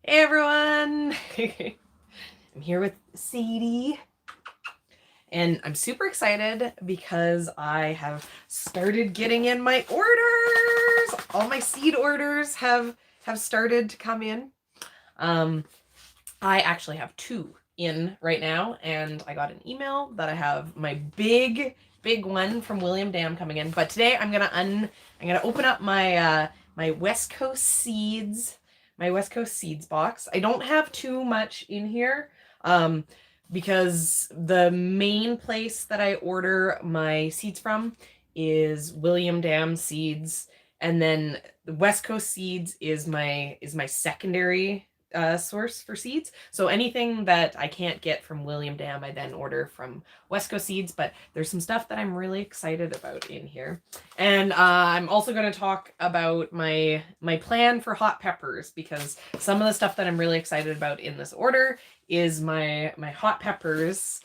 Hey everyone! I'm here with Sadie, and I'm super excited because I have started getting in my orders. All my seed orders have started to come in. Um, I actually have two in right now, and I got an email that I have my big one from William Dam coming in. But today I'm gonna open up my West Coast Seeds, my West Coast Seeds box. I don't have too much in here, um, because the main place that I order my seeds from is William Dam Seeds, and then the West Coast Seeds is my secondary source for seeds. So anything that I can't get from William Dam, I then order from West Coast Seeds. But there's some stuff that I'm really excited about in here, and I'm also going to talk about my plan for hot peppers, because some of the stuff that I'm really excited about in this order is my hot peppers.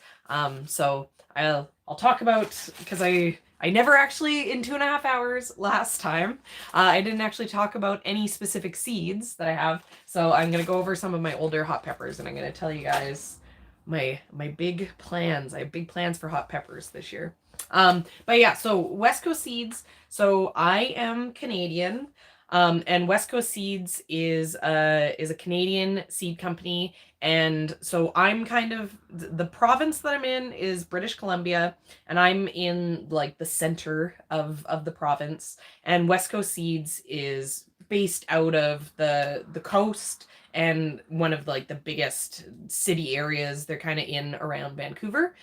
So I'll talk about, because I never actually, in 2.5 hours last time, I didn't actually talk about any specific seeds that I have. So I'm going to go over some of my older hot peppers, and I'm going to tell you guys my big plans. I have big plans for hot peppers this year. But yeah, so West Coast Seeds. So I am Canadian. And West Coast Seeds is a Canadian seed company, and so I'm kind of, the province that I'm in is British Columbia, and I'm in like the center of the province. And West Coast Seeds is based out of the coast, and one of like the biggest city areas. They're kind of in around Vancouver.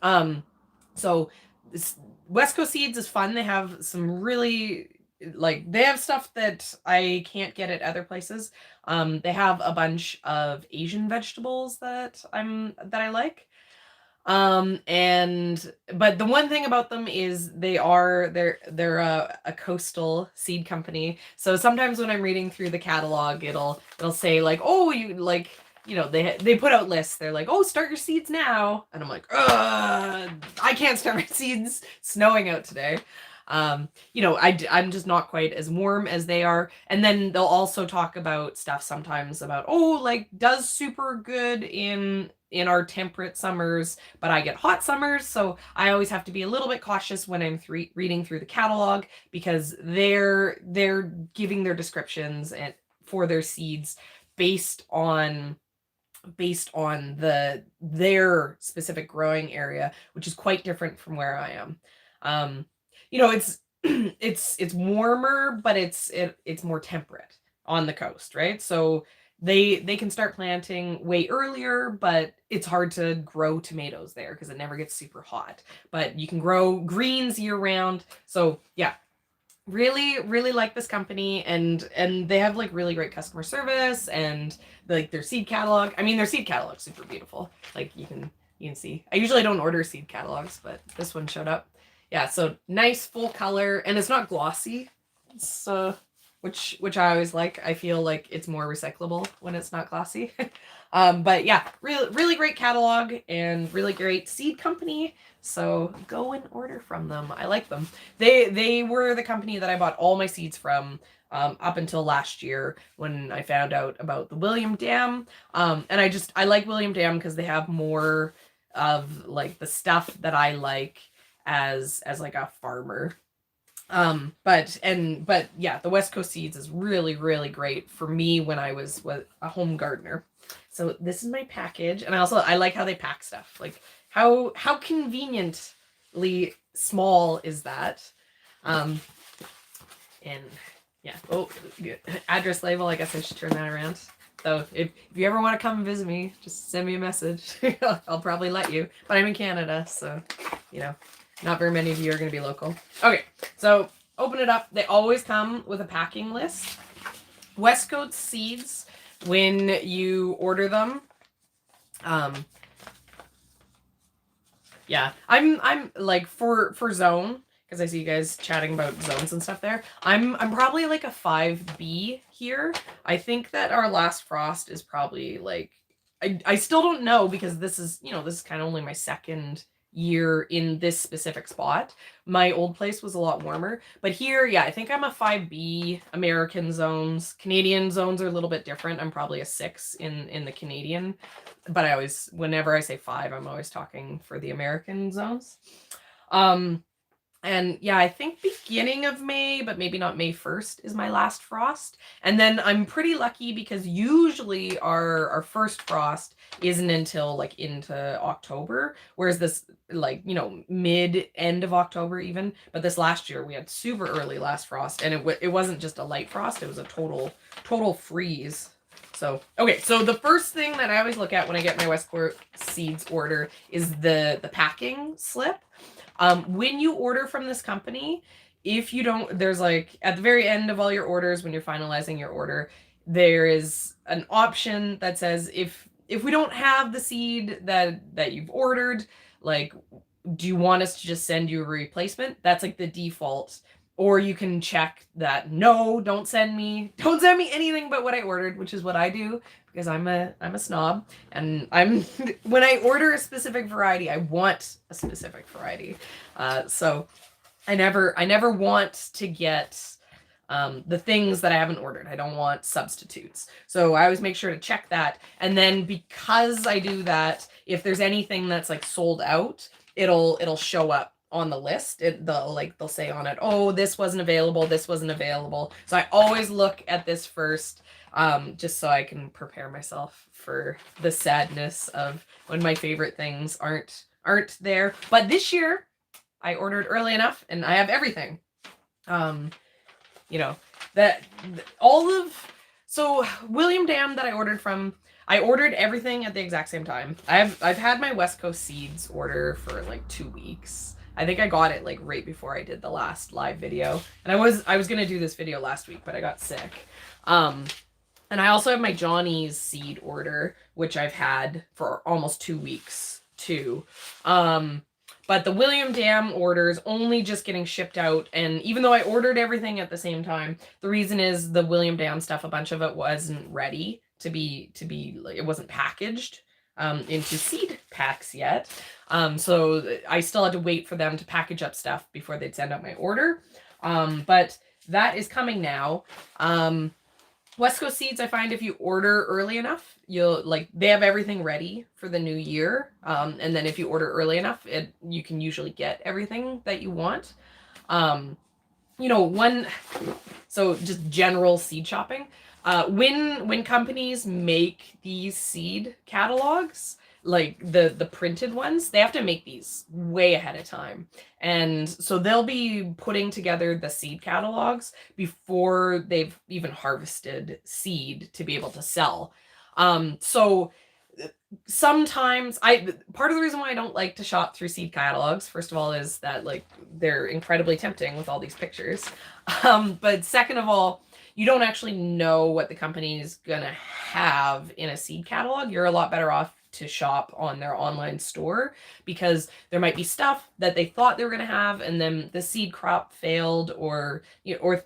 um, so this, West Coast Seeds is fun. They have some really, like, they have stuff that I can't get at other places. They have a bunch of Asian vegetables that I like. And but the one thing about them is they're a coastal seed company. So sometimes when I'm reading through the catalog, it'll say like, oh, you like, they put out lists. They're like, oh, start your seeds now, and I'm like, I can't start my seeds. Snowing out today. I'm just not quite as warm as they are. And then they'll also talk about stuff sometimes about, oh, like, does super good in our temperate summers, but I get hot summers. So I always have to be a little bit cautious when I'm reading through the catalog, because they're giving their descriptions and for their seeds based on their specific growing area, which is quite different from where I am. It's it's warmer, but it's more temperate on the coast, right? So they can start planting way earlier, but it's hard to grow tomatoes there because it never gets super hot. But you can grow greens year round. So yeah, really like this company, and they have like really great customer service, and like their seed catalog. I mean, their seed catalog's super beautiful. Like you can see. I usually don't order seed catalogs, but this one showed up. Yeah, so nice full color, and it's not glossy. It's which I always like. I feel like it's more recyclable when it's not glossy. But yeah, really great catalog and really great seed company. So go and order from them. I like them. They were the company that I bought all my seeds from, up until last year when I found out about the William Dam. And I like William Dam because they have more of like the stuff that I like as like a farmer. But yeah, the West Coast Seeds is really great for me when I was a home gardener. So this is my package, and I like how they pack stuff. Like how conveniently small is that? And yeah. Oh, address label. I guess I should turn that around. So if you ever want to come and visit me, just send me a message. I'll probably let you. But I'm in Canada, so not very many of you are going to be local. Okay, so open it up. They always come with a packing list. West Coast Seeds, when you order them, yeah, I'm like for zone, because I see you guys chatting about zones and stuff there. I'm probably like a 5B here. I think that our last frost is probably like, I still don't know, because this is kind of only my second year in this specific spot. My old place was a lot warmer, but here, yeah, I think I'm a 5B American zones. Canadian zones are a little bit different. I'm probably a 6 in the Canadian, but I always, whenever I say 5, I'm always talking for the American zones. And yeah, I think beginning of May, but maybe not May 1st is my last frost. And then I'm pretty lucky because usually our first frost isn't until like into October, whereas this like, you know, mid end of October even. But this last year we had super early last frost, and it wasn't just a light frost, it was a total freeze. So, okay, so the first thing that I always look at when I get my Westcourt Seeds order is the packing slip. When you order from this company, if you don't, there's like at the very end of all your orders, when you're finalizing your order, there is an option that says if we don't have the seed that you've ordered, like, do you want us to just send you a replacement? That's like the default. Or you can check that, no, don't send me anything but what I ordered, which is what I do because I'm a snob, and when I order a specific variety, I want a specific variety. So I never want to get the things that I haven't ordered. I don't want substitutes. So I always make sure to check that. And then because I do that, if there's anything that's like sold out, it'll show up on the list. They'll say on it, oh, this wasn't available, this wasn't available. So I always look at this first, just so I can prepare myself for the sadness of when my favorite things aren't there. But this year I ordered early enough and I have everything. You know, so William Dam that I ordered from, I ordered everything at the exact same time. I've had my West Coast Seeds order for like 2 weeks. I think I got it like right before I did the last live video. And I was gonna do this video last week, but I got sick. And I also have my Johnny's seed order, which I've had for almost 2 weeks too. But the William Dam order is only just getting shipped out. And even though I ordered everything at the same time, the reason is the William Dam stuff, a bunch of it wasn't ready to be like, it wasn't packaged into seed packs yet. So I still had to wait for them to package up stuff before they'd send out my order. But that is coming now. West Coast Seeds, I find if you order early enough, they have everything ready for the new year. And then if you order early enough, you can usually get everything that you want. So just general seed shopping. When companies make these seed catalogs, like the printed ones, they have to make these way ahead of time. And so they'll be putting together the seed catalogs before they've even harvested seed to be able to sell. So sometimes part of the reason why I don't like to shop through seed catalogs, first of all, is that like they're incredibly tempting with all these pictures. But second of all, you don't actually know what the company is gonna have in a seed catalog. You're a lot better off to shop on their online store, because there might be stuff that they thought they were going to have and then the seed crop failed, or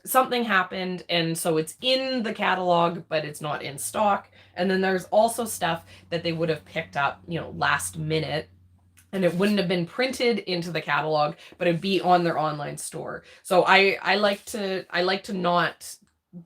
something happened, and so it's in the catalog but it's not in stock. And then there's also stuff that they would have picked up last minute, and it wouldn't have been printed into the catalog, but it'd be on their online store. So I like to not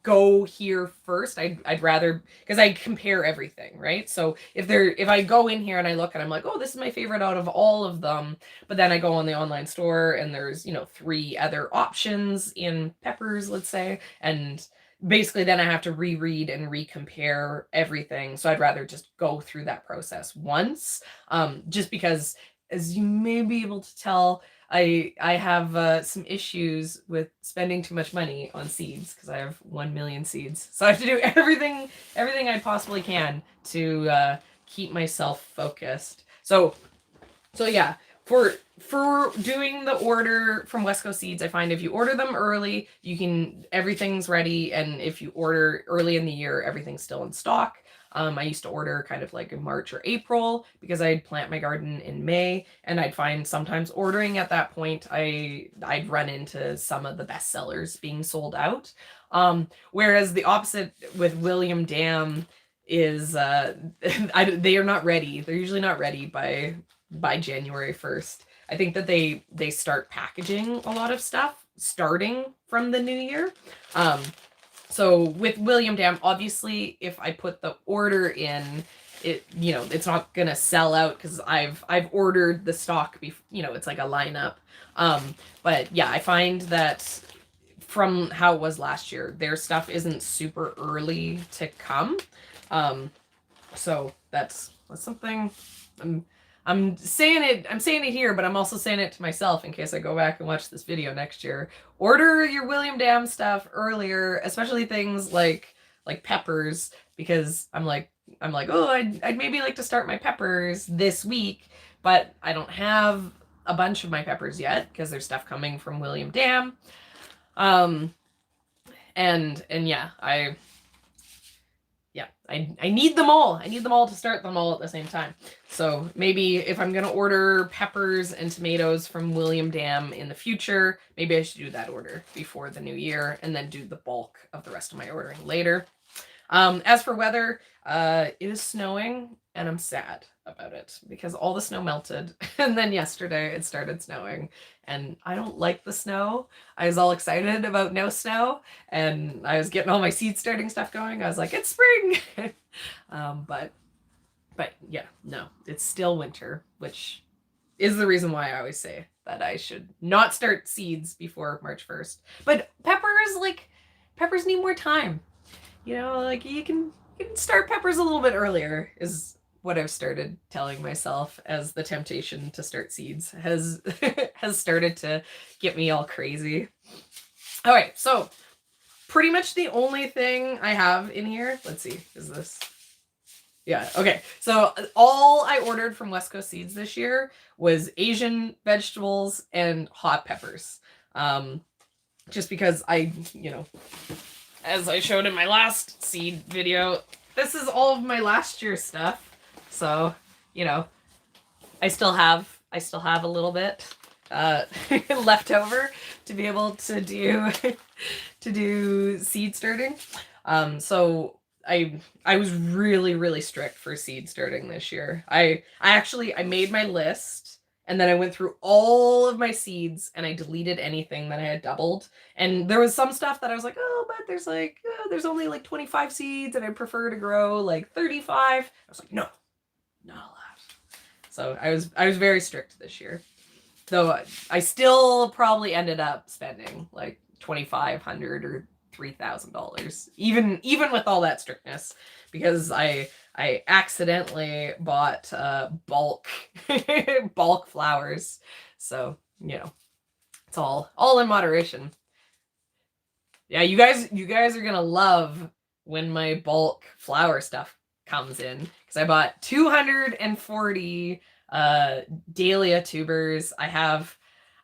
go here first. I'd rather, because I compare everything, right? So if I go in here and I look and I'm like, oh, this is my favorite out of all of them, but then I go on the online store and there's 3 other options in peppers, let's say, and basically then I have to reread and recompare everything. So I'd rather just go through that process once, just because, as you may be able to tell, I have some issues with spending too much money on seeds, because I have 1 million seeds. So I have to do everything I possibly can to keep myself focused. So yeah, for doing the order from West Coast Seeds, I find if you order them early, everything's ready, and if you order early in the year, everything's still in stock. I used to order kind of like in March or April because I'd plant my garden in May, and I'd find sometimes ordering at that point, I'd run into some of the best sellers being sold out. Whereas the opposite with William Dam is they are not ready. They're usually not ready by January 1st. I think that they start packaging a lot of stuff starting from the new year. So with William Dam, obviously, if I put the order in, it, you know, it's not gonna sell out because I've ordered the stock. You know, it's like a lineup. But yeah, I find that from how it was last year, their stuff isn't super early to come. So that's something I'm saying it here, but I'm also saying it to myself in case I go back and watch this video next year. Order your William Dam stuff earlier, especially things like peppers, because I'm like, oh, I'd maybe like to start my peppers this week, but I don't have a bunch of my peppers yet because there's stuff coming from William Dam. And yeah, I need them all. I need them all to start them all at the same time. So maybe if I'm going to order peppers and tomatoes from William Dam in the future, maybe I should do that order before the new year and then do the bulk of the rest of my ordering later. As for weather, it is snowing and I'm sad about it because all the snow melted and then yesterday it started snowing and I don't like the snow. I was all excited about no snow and I was getting all my seed starting stuff going. I was like, it's spring. But yeah, no, it's still winter, which is the reason why I always say that I should not start seeds before March 1st. But peppers need more time. You know, like you can start peppers a little bit earlier is what I've started telling myself as the temptation to start seeds has started to get me all crazy. All right, so pretty much the only thing I have in here, let's see, is this? Yeah, okay. So all I ordered from West Coast Seeds this year was Asian vegetables and hot peppers. Just because as I showed in my last seed video, this is all of my last year's stuff. So, you know, I still have a little bit left over to be able to do seed starting. So I was really strict for seed starting this year. I made my list and then I went through all of my seeds and I deleted anything that I had doubled. And there was some stuff that I was like, oh, but there's only like 25 seeds and I prefer to grow like 35. I was like, no, not allowed. So I was very strict this year. Though I still probably ended up spending like $2,500 or $3,000, even with all that strictness, because I accidentally bought bulk flowers. So, you know, it's all in moderation. Yeah, you guys are gonna love when my bulk flower stuff comes in, because I bought 240 dahlia tubers. I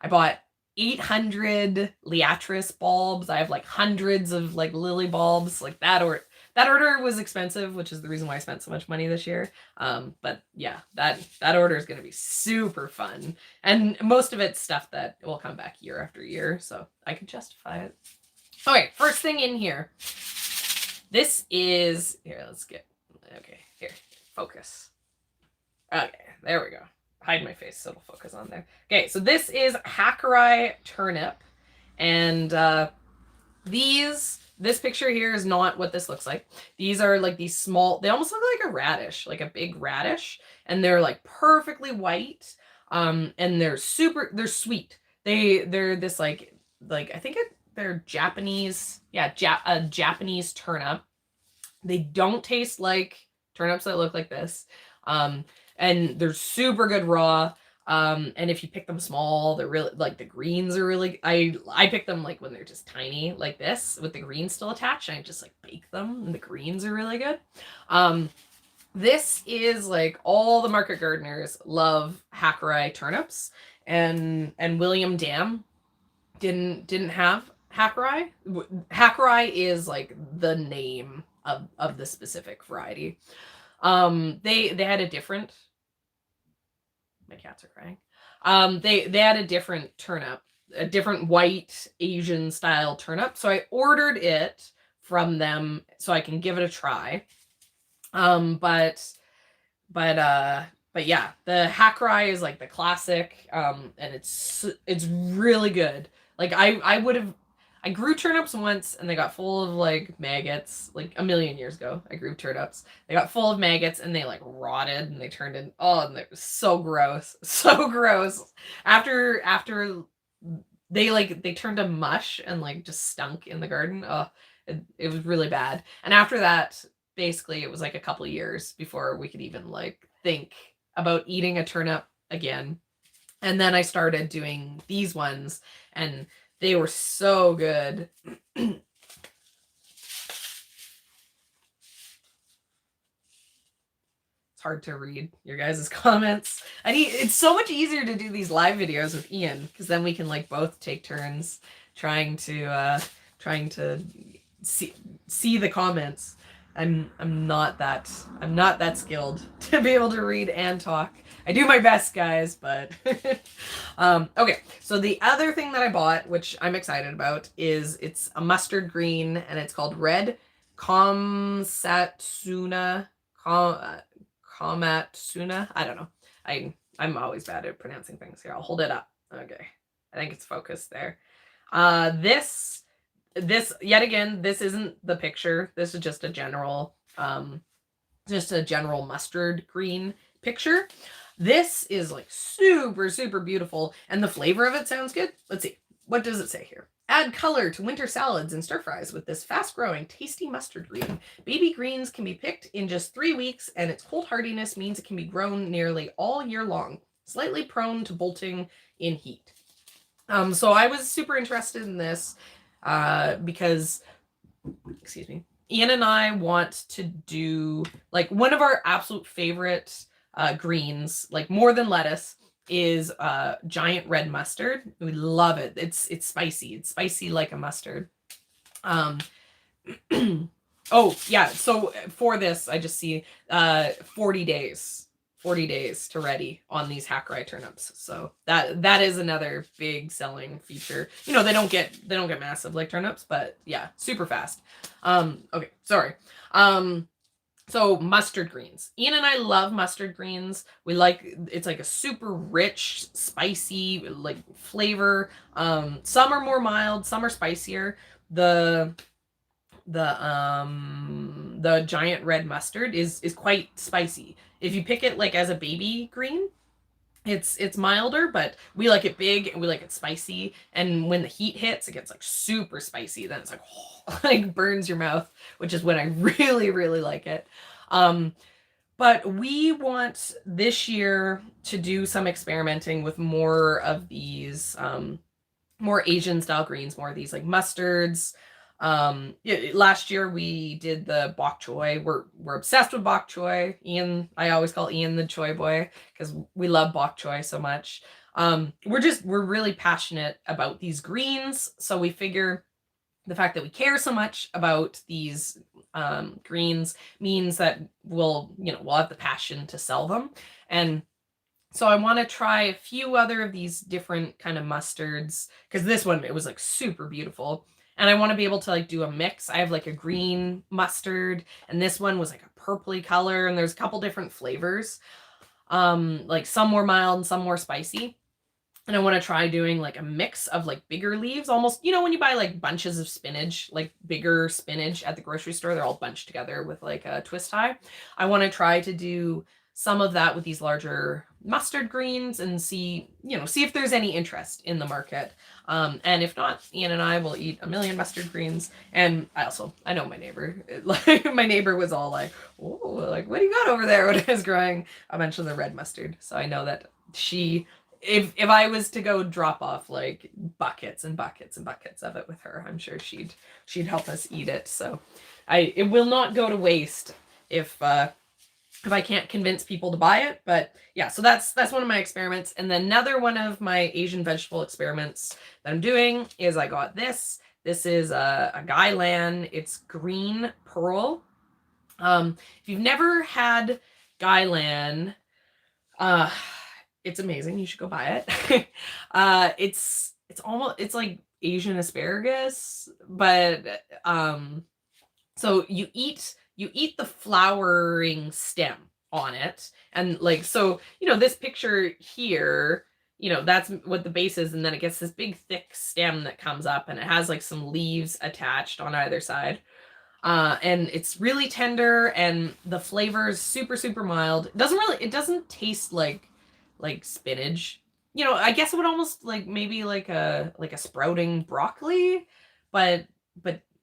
bought 800 liatris bulbs. I have like hundreds of like lily bulbs. Like that order was expensive, which is the reason why I spent so much money this year. But yeah, that order is going to be super fun. And most of it's stuff that will come back year after year, so I can justify it. Okay, first thing in here. This is, here, here, focus. Okay, there we go. Hide my face so it'll focus on there. Okay, so this is Hungarian turnip. And this picture here is not what this looks like. These are like these small, they almost look like a radish, like a big radish. And they're like perfectly white. And they're sweet. They're this like I think they're Japanese, a Japanese turnip. They don't taste like turnips that look like this. And they're super good raw. And if you pick them small, they're really, like, the greens are really, I pick them like when they're just tiny like this with the greens still attached, and I just like bake them and the greens are really good. This is like all the market gardeners love Hungarian turnips, and William Dam didn't have Hungarian. Hungarian is like the name of the specific variety. They had a different, my cats are crying. They had a different turnip, a different white Asian style turnip. So I ordered it from them so I can give it a try. But but yeah, the hack rye is like the classic, and it's really good. Like I grew turnips once and they got full of like maggots, like a million years ago. I grew turnips. They got full of maggots and they like rotted and they turned in, oh, and it was so gross. So gross. After they turned to mush and like just stunk in the garden. Oh, it was really bad. And after that, basically it was like a couple years before we could even like think about eating a turnip again. And then I started doing these ones and they were so good. It's hard to read your guys' comments. It's so much easier to do these live videos with Ian because then we can like both take turns trying to see the comments. I'm not that skilled to be able to read and talk. I do my best, guys, but okay. So the other thing that I bought, which I'm excited about, is it's a mustard green and it's called Red Komatsuna. Komatsuna. I don't know. I'm always bad at pronouncing things here. I'll hold it up. Okay. I think it's focused there. This yet again, this isn't the picture. This is just a general mustard green picture. This is like super, super beautiful. And the flavor of it sounds good. Let's see. What does it say here? Add color to winter salads and stir fries with this fast-growing, tasty mustard green. Baby greens can be picked in just 3 weeks, and its cold hardiness means it can be grown nearly all year long, slightly prone to bolting in heat. So I was super interested in this because, excuse me, Ian and I want to do, like, one of our absolute favorite greens, like more than lettuce, is giant red mustard. We love it. It's spicy. It's spicy like a mustard. Oh yeah. So for this, I just see 40 days to ready on these hack rye turnips. So that is another big selling feature. You know, they don't get massive like turnips, but yeah, super fast. Okay, sorry. So mustard greens. Ian and I love mustard greens. It's like a super rich, spicy like flavor. Some are more mild, some are spicier. The giant red mustard is quite spicy. If you pick it like as a baby green, it's milder, but we like it big and we like it spicy. And when the heat hits, it gets like super spicy. Then it's like, oh, like burns your mouth, which is when I really, really like it. But we want this year to do some experimenting with more of these, more Asian style greens, more of these like mustards. Last year we did the bok choy. We're obsessed with bok choy. Ian, I always call Ian the choy boy because we love bok choy so much. We're really passionate about these greens, so we figure the fact that we care so much about these greens means that we'll have the passion to sell them. And so I want to try a few other of these different kind of mustards because this one, it was like super beautiful. And I want to be able to like do a mix. I have like a green mustard and this one was like a purpley color and there's a couple different flavors. Like some more mild and some more spicy. And I want to try doing like a mix of like bigger leaves, almost, when you buy like bunches of spinach, like bigger spinach at the grocery store, they're all bunched together with like a twist tie. I want to try to do some of that with these larger mustard greens and see if there's any interest in the market. And if not, Ian and I will eat a million mustard greens. And I know my neighbor, like my neighbor was all like, oh, like, what do you got over there? When I was growing a bunch of the red mustard. So I know that if I was to go drop off like buckets and buckets and buckets of it with her, I'm sure she'd help us eat it. So it will not go to waste if I can't convince people to buy it. But yeah, so that's one of my experiments. And then another one of my Asian vegetable experiments that I'm doing is I got this. This is a gailan. It's green pearl. If you've never had gailan, it's amazing. You should go buy it. It's like Asian asparagus, but so you eat the flowering stem. on it. And like, so, you know, this picture here, you know, that's what the base is. And then it gets this big thick stem that comes up and it has like some leaves attached on either side. And it's really tender and the flavor is super, super mild. It doesn't taste like spinach. You know, I guess it would almost like maybe like a sprouting broccoli, but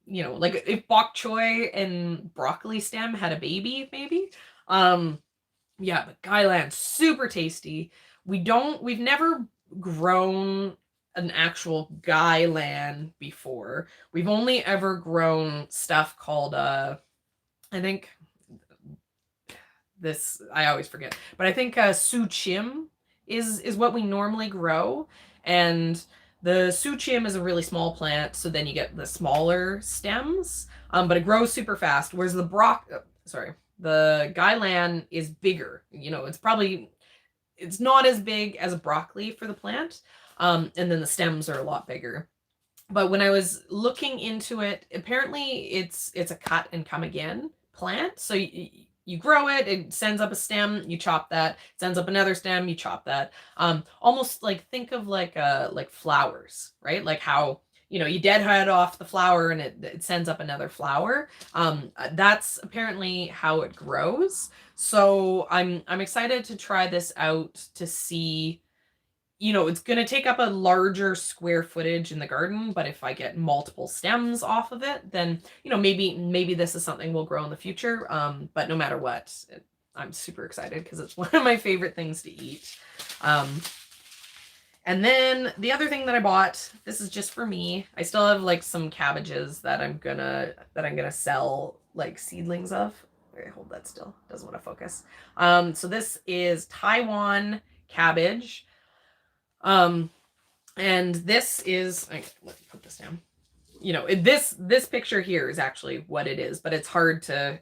you know, like if bok choy and broccoli stem had a baby, maybe. Yeah, but Guyland, super tasty. We've never grown an actual Guyland before. We've only ever grown stuff called I think this I always forget, but I think Suchim is what we normally grow, and the Suchim is a really small plant, so then you get the smaller stems, but it grows super fast. Whereas the Guyland is bigger. You know, it's not as big as a broccoli for the plant, and then the stems are a lot bigger. But when I was looking into it, apparently it's a cut and come again plant. So you grow it, it sends up a stem, you chop that, it sends up another stem, you chop that. Almost like think of like flowers, right? Like how, you know, you deadhead off the flower and it sends up another flower. That's apparently how it grows. So I'm excited to try this out to see. You know, it's going to take up a larger square footage in the garden, but if I get multiple stems off of it, then, you know, maybe this is something we'll grow in the future. But no matter what, I'm super excited because it's one of my favorite things to eat. And then the other thing that I bought, this is just for me. I still have like some cabbages that I'm gonna sell like seedlings of. Okay, hold that still. Doesn't want to focus. So this is Taiwan Cabbage. And this is, let me put this down. You know, this picture here is actually what it is, but it's hard to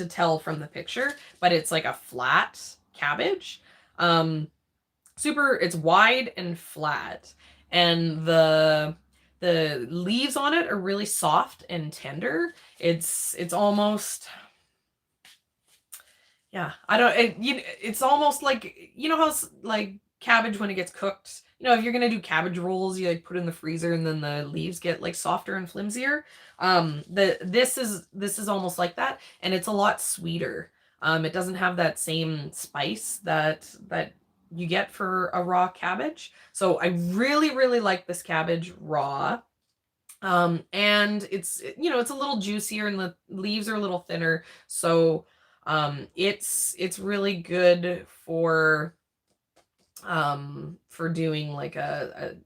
tell from the picture, but it's like a flat cabbage. It's wide and flat, and the leaves on it are really soft and tender. It's almost, yeah, it's almost like, you know how like cabbage when it gets cooked, you know, if you're gonna do cabbage rolls, you like put it in the freezer and then the leaves get like softer and flimsier. This is almost like that, and it's a lot sweeter. It doesn't have that same spice that you get for a raw cabbage. So I really, really like this cabbage raw. And it's, you know, it's a little juicier and the leaves are a little thinner. So it's really good for doing like a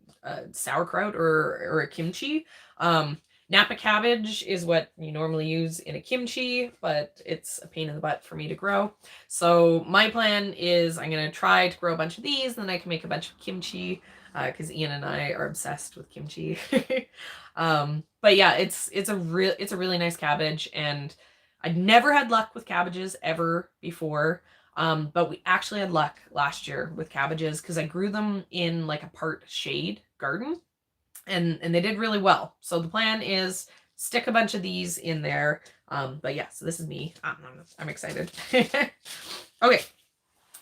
sauerkraut or a kimchi. Napa cabbage is what you normally use in a kimchi, but it's a pain in the butt for me to grow. So my plan is I'm going to try to grow a bunch of these, then I can make a bunch of kimchi, because Ian and I are obsessed with kimchi. But yeah, it's a really nice cabbage, and I'd never had luck with cabbages ever before. But we actually had luck last year with cabbages because I grew them in like a part shade garden, and they did really well. So the plan is stick a bunch of these in there. But yeah, so this is me. I'm excited. Okay.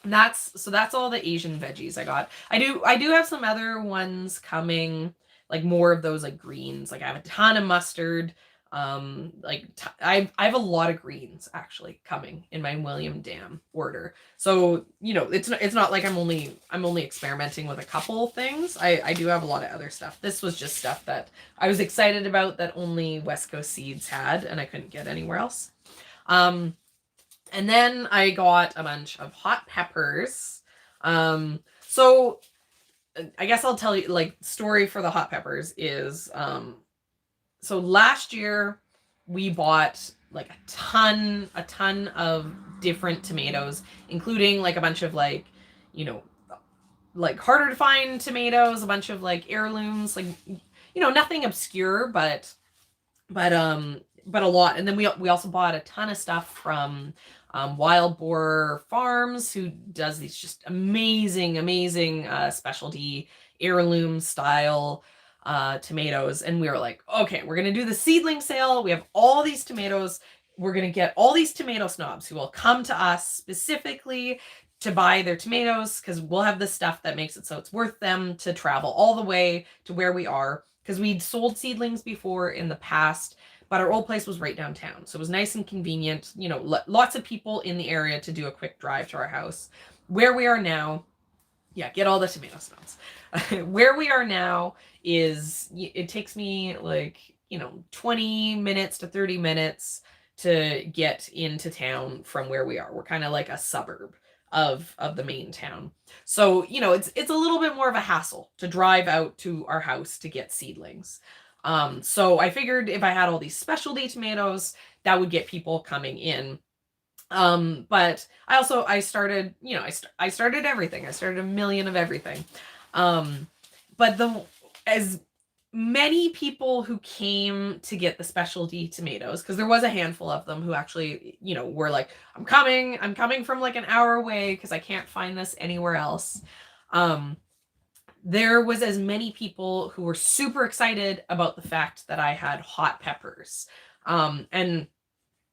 That's all the Asian veggies I got. I do have some other ones coming, like more of those like greens. Like I have a ton of mustard. I have a lot of greens actually coming in my William Dam order. So, you know, it's not like I'm only experimenting with a couple things. I do have a lot of other stuff. This was just stuff that I was excited about that only West Coast Seeds had and I couldn't get anywhere else. And then I got a bunch of hot peppers. So I guess I'll tell you, like, story for the hot peppers is, so last year we bought like a ton of different tomatoes, including like a bunch of like, you know, like harder to find tomatoes, a bunch of like heirlooms, like, you know, nothing obscure, but a lot. And then we also bought a ton of stuff from Wild Boar Farms, who does these just amazing specialty heirloom style tomatoes. And we were like, okay, we're gonna do the seedling sale. We have all these tomatoes. we're going to get all these tomato snobs who will come to us specifically to buy their tomatoes, because we'll have the stuff that makes it so it's worth them to travel all the way to where we are, because we'd sold seedlings before in the past, but our old place was right downtown, so it was nice and convenient, you know, lots of people in the area to do a quick drive to our house. Where we are now, yeah, get all the tomato snobs. Where we are now is, it takes me like, you know, 20 minutes to 30 minutes to get into town from where we are. We're kind of like a suburb of the main town. So, you know, it's a little bit more of a hassle to drive out to our house to get seedlings. So I figured if I had all these specialty tomatoes, that would get people coming in. But I started, you know, I started everything. I started a million of everything. But as many people who came to get the specialty tomatoes, because there was a handful of them who actually, you know, were like, I'm coming from like an hour away because I can't find this anywhere else. There was as many people who were super excited about the fact that I had hot peppers. And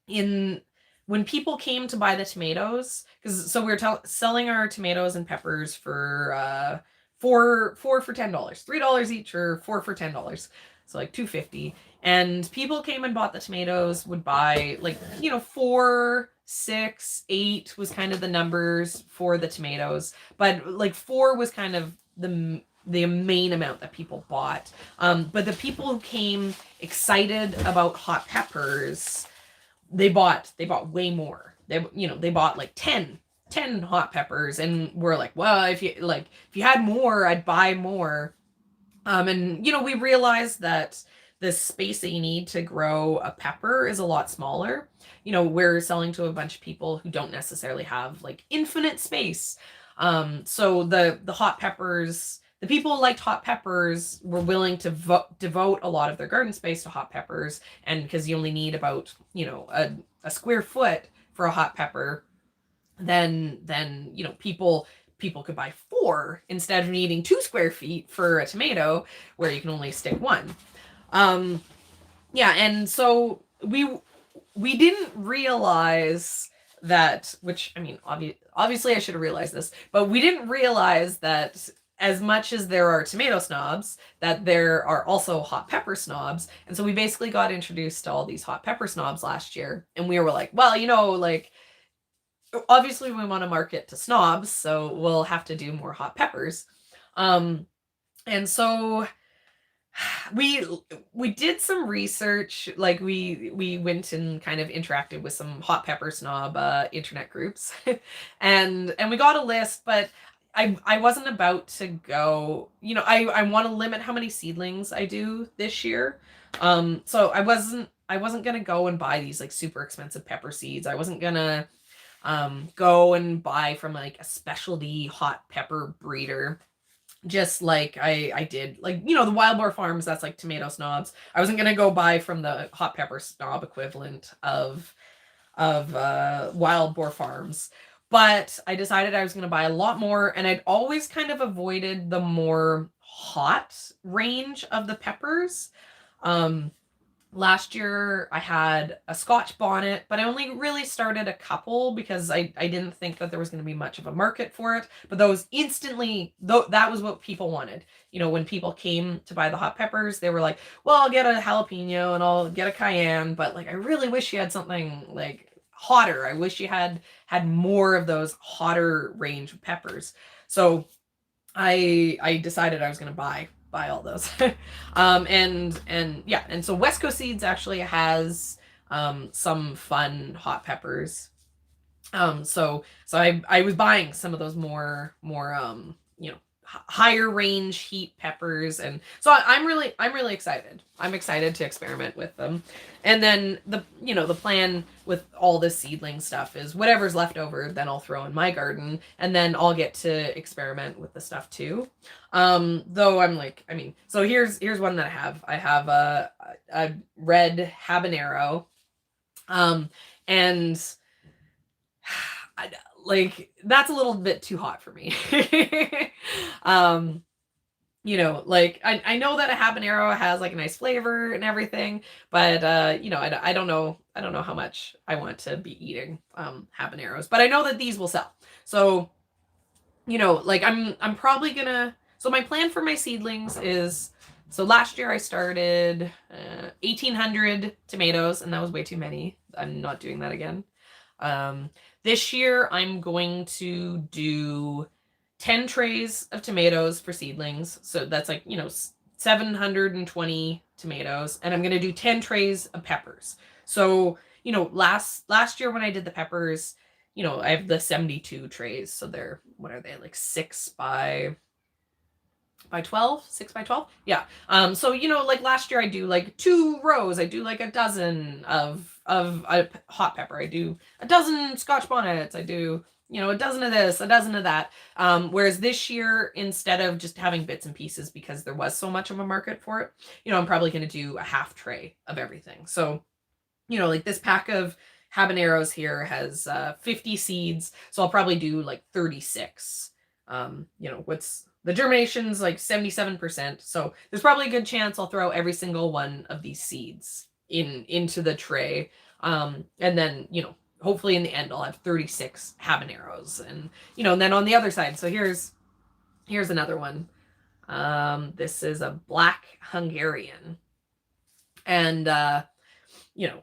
when people came to buy the tomatoes, because so we were selling our tomatoes and peppers for four for $10, $3 each, or four for $10, so like $2.50. And people came and bought the tomatoes, would buy like, you know, 4, 6, 8 was kind of the numbers for the tomatoes, but like 4 was kind of the main amount that people bought. But the people who came excited about hot peppers, they bought way more. They bought like 10 hot peppers, and we're like, well, if you had more, I'd buy more. And you know, we realized that the space that you need to grow a pepper is a lot smaller. You know, we're selling to a bunch of people who don't necessarily have like infinite space. So the hot peppers, the people who liked hot peppers were willing to devote a lot of their garden space to hot peppers. And because you only need about, you know, a square foot for a hot pepper, then you know, people could buy 4 instead of needing 2 square feet for a tomato where you can only stick 1. Yeah, and so we didn't realize that, which, I mean, obviously I should have realized this, but we didn't realize that as much as there are tomato snobs, that there are also hot pepper snobs. And so we basically got introduced to all these hot pepper snobs last year, and we were like, well, you know, like, obviously we want to market to snobs, so we'll have to do more hot peppers. And so we did some research, like we went and kind of interacted with some hot pepper snob internet groups, and we got a list, but I wasn't about to go, you know, I want to limit how many seedlings I do this year. So I wasn't gonna go and buy these like super expensive pepper seeds. I wasn't gonna go and buy from like a specialty hot pepper breeder, just like I did, like, you know, the Wild Boar Farms, that's like tomato snobs. I wasn't gonna go buy from the hot pepper snob equivalent of Wild Boar Farms, but I decided I was gonna buy a lot more, and I'd always kind of avoided the more hot range of the peppers. Last year I had a Scotch Bonnet, but I only really started a couple because I didn't think that there was going to be much of a market for it. But those instantly, that was what people wanted. You know, when people came to buy the hot peppers, they were like, well, I'll get a jalapeno and I'll get a cayenne, but like, I really wish you had something like hotter. I wish you had more of those hotter range of peppers. So I decided I was going to buy all those. And so West Coast Seeds actually has some fun hot peppers. So I was buying some of those more you know, higher range heat peppers, and so I'm really excited. I'm excited to experiment with them. And then the plan with all this seedling stuff is whatever's left over, then I'll throw in my garden, and then I'll get to experiment with the stuff too. Though I'm like, I mean, so here's one that I have. I have a red habanero, and like, that's a little bit too hot for me. you know, like I know that a habanero has like a nice flavor and everything, but you know, I don't know, I don't know how much I want to be eating habaneros, but I know that these will sell. So, you know, like I'm probably gonna, so my plan for my seedlings is, so last year I started 1,800 tomatoes, and that was way too many. I'm not doing that again. This year I'm going to do 10 trays of tomatoes for seedlings. So that's like, you know, 720 tomatoes. And I'm going to do 10 trays of peppers. So, you know, last year when I did the peppers, you know, I have the 72 trays. So they're, what are they, like 6 by 12, 6 by 12. Yeah. So, you know, like last year I do like 2 rows. I do like a dozen of a hot pepper. I do a dozen Scotch bonnets. I do, you know, a dozen of this, a dozen of that. Whereas this year, instead of just having bits and pieces, because there was so much of a market for it, you know, I'm probably going to do a half tray of everything. So, you know, like this pack of habaneros here has 50 seeds. So I'll probably do like 36. You know, what's the germination's like 77%. So there's probably a good chance I'll throw every single one of these seeds into the tray. And then, you know, hopefully in the end I'll have 36 habaneros. And, you know, and then on the other side, so here's another one. This is a black Hungarian. And you know,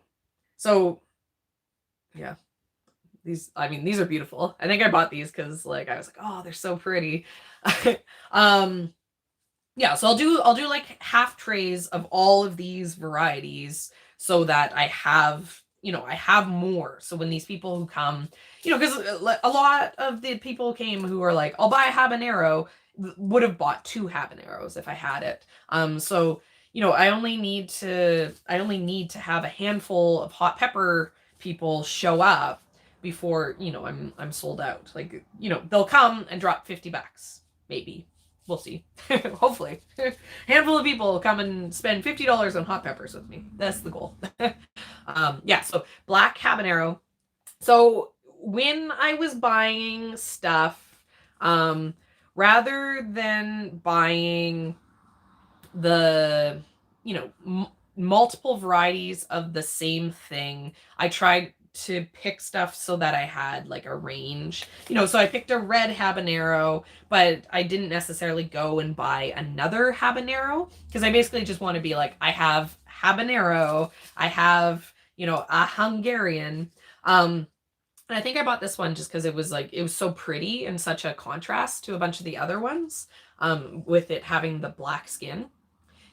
so yeah, these, I mean, these are beautiful. I think I bought these because like I was like, oh, they're so pretty. Yeah, so I'll do like half trays of all of these varieties so that I have, you know, I have more. So when these people who come, you know, because a lot of the people came who are like, I'll buy a habanero, would have bought 2 habaneros if I had it. So, you know, I only need to have a handful of hot pepper people show up before, you know, I'm sold out. Like, you know, they'll come and drop $50, maybe. We'll see. Hopefully. Handful of people will come and spend $50 on hot peppers with me. That's the goal. Yeah, so black habanero. So when I was buying stuff, rather than buying the, you know, multiple varieties of the same thing, I tried to pick stuff so that I had like a range. You know, so I picked a red habanero, but I didn't necessarily go and buy another habanero because I basically just want to be like, I have habanero, I have, you know, a Hungarian. And I think I bought this one just because it was like, it was so pretty and such a contrast to a bunch of the other ones, with it having the black skin.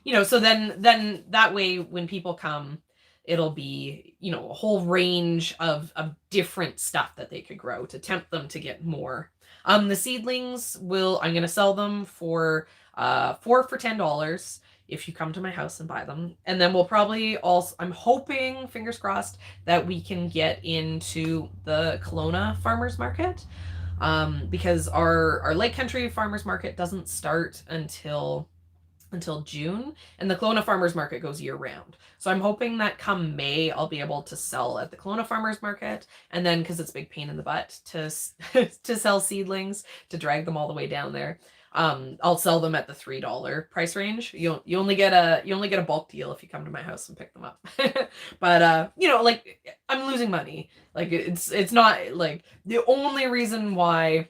You know, so then that way when people come, it'll be, you know, a whole range of different stuff that they could grow to tempt them to get more. The seedlings I'm going to sell them for 4 for $10 if you come to my house and buy them. And then we'll probably also, I'm hoping, fingers crossed, that we can get into the Kelowna Farmers Market, because our Lake Country Farmers Market doesn't start until June, and the Kelowna Farmers Market goes year round. So I'm hoping that come May I'll be able to sell at the Kelowna Farmers Market, and then because it's a big pain in the butt to to sell seedlings, to drag them all the way down there, I'll sell them at the $3 price range. You only get a bulk deal if you come to my house and pick them up. But you know, like I'm losing money. Like it's not like the only reason why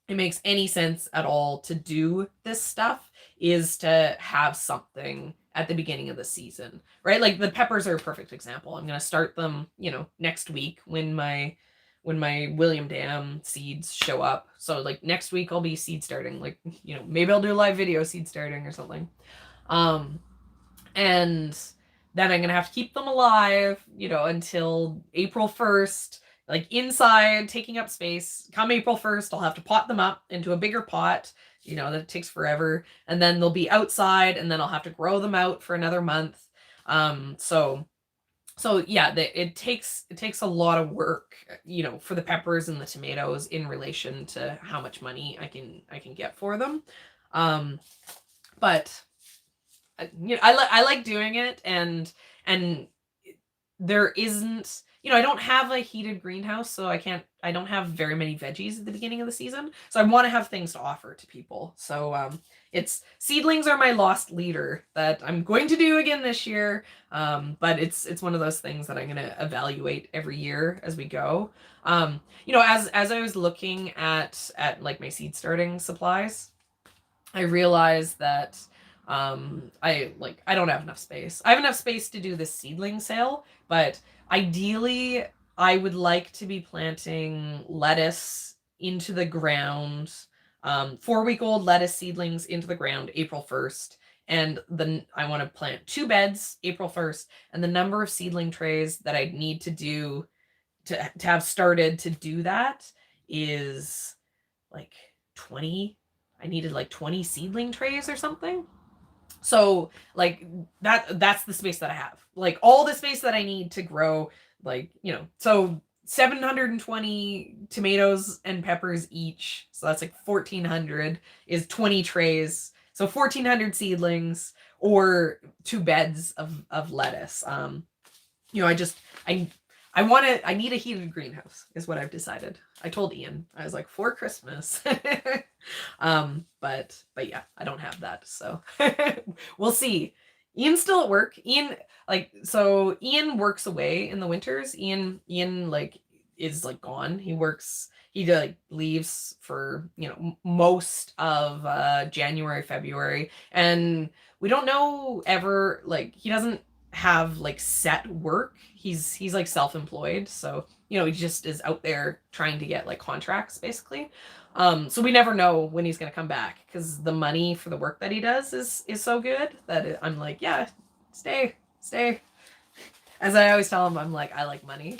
it makes any sense at all to do this stuff is to have something at the beginning of the season, right? Like the peppers are a perfect example. I'm going to start them, you know, next week when my William Dam seeds show up. So like next week I'll be seed starting, like, you know, maybe I'll do a live video seed starting or something. And then I'm going to have to keep them alive, you know, until April 1st, like inside, taking up space. Come April 1st, I'll have to pot them up into a bigger pot, you know, that takes forever. And then they'll be outside, and then I'll have to grow them out for another month. So yeah, it takes a lot of work, you know, for the peppers and the tomatoes in relation to how much money I can get for them. But you know, I like doing it, and there isn't, I don't have a heated greenhouse, so I don't have very many veggies at the beginning of the season. So I want to have things to offer to people. So it's seedlings are my lost leader that I'm going to do again this year. But it's one of those things that I'm going to evaluate every year as we go. As I was looking at like my seed starting supplies, I realized that I don't have enough space. I have enough space to do this seedling sale, but ideally I would like to be planting lettuce into the ground, 4-week-old lettuce seedlings into the ground April 1st. And then I want to plant 2 beds April 1st, and the number of seedling trays that I need to do to have started to do that is like 20. I needed like 20 seedling trays or something. So like that's the space that I have. Like all the space that I need to grow, like, so 720 tomatoes and peppers each. So that's like 1,400 is 20 trays. So 1,400 seedlings or 2 beds of lettuce. I need a heated greenhouse is what I've decided. I told Ian, I was like, for Christmas. But yeah, I don't have that. So we'll see. Ian's still at work. Ian works away in the winters. Ian like is like gone. He like leaves for, most of January, February. And we don't know ever, like, he doesn't have like set work. He's like self-employed, so he just is out there trying to get like contracts basically. So we never know when he's gonna come back because the money for the work that he does is so good that I'm like, yeah, stay. As I always tell him, I'm like, I like money.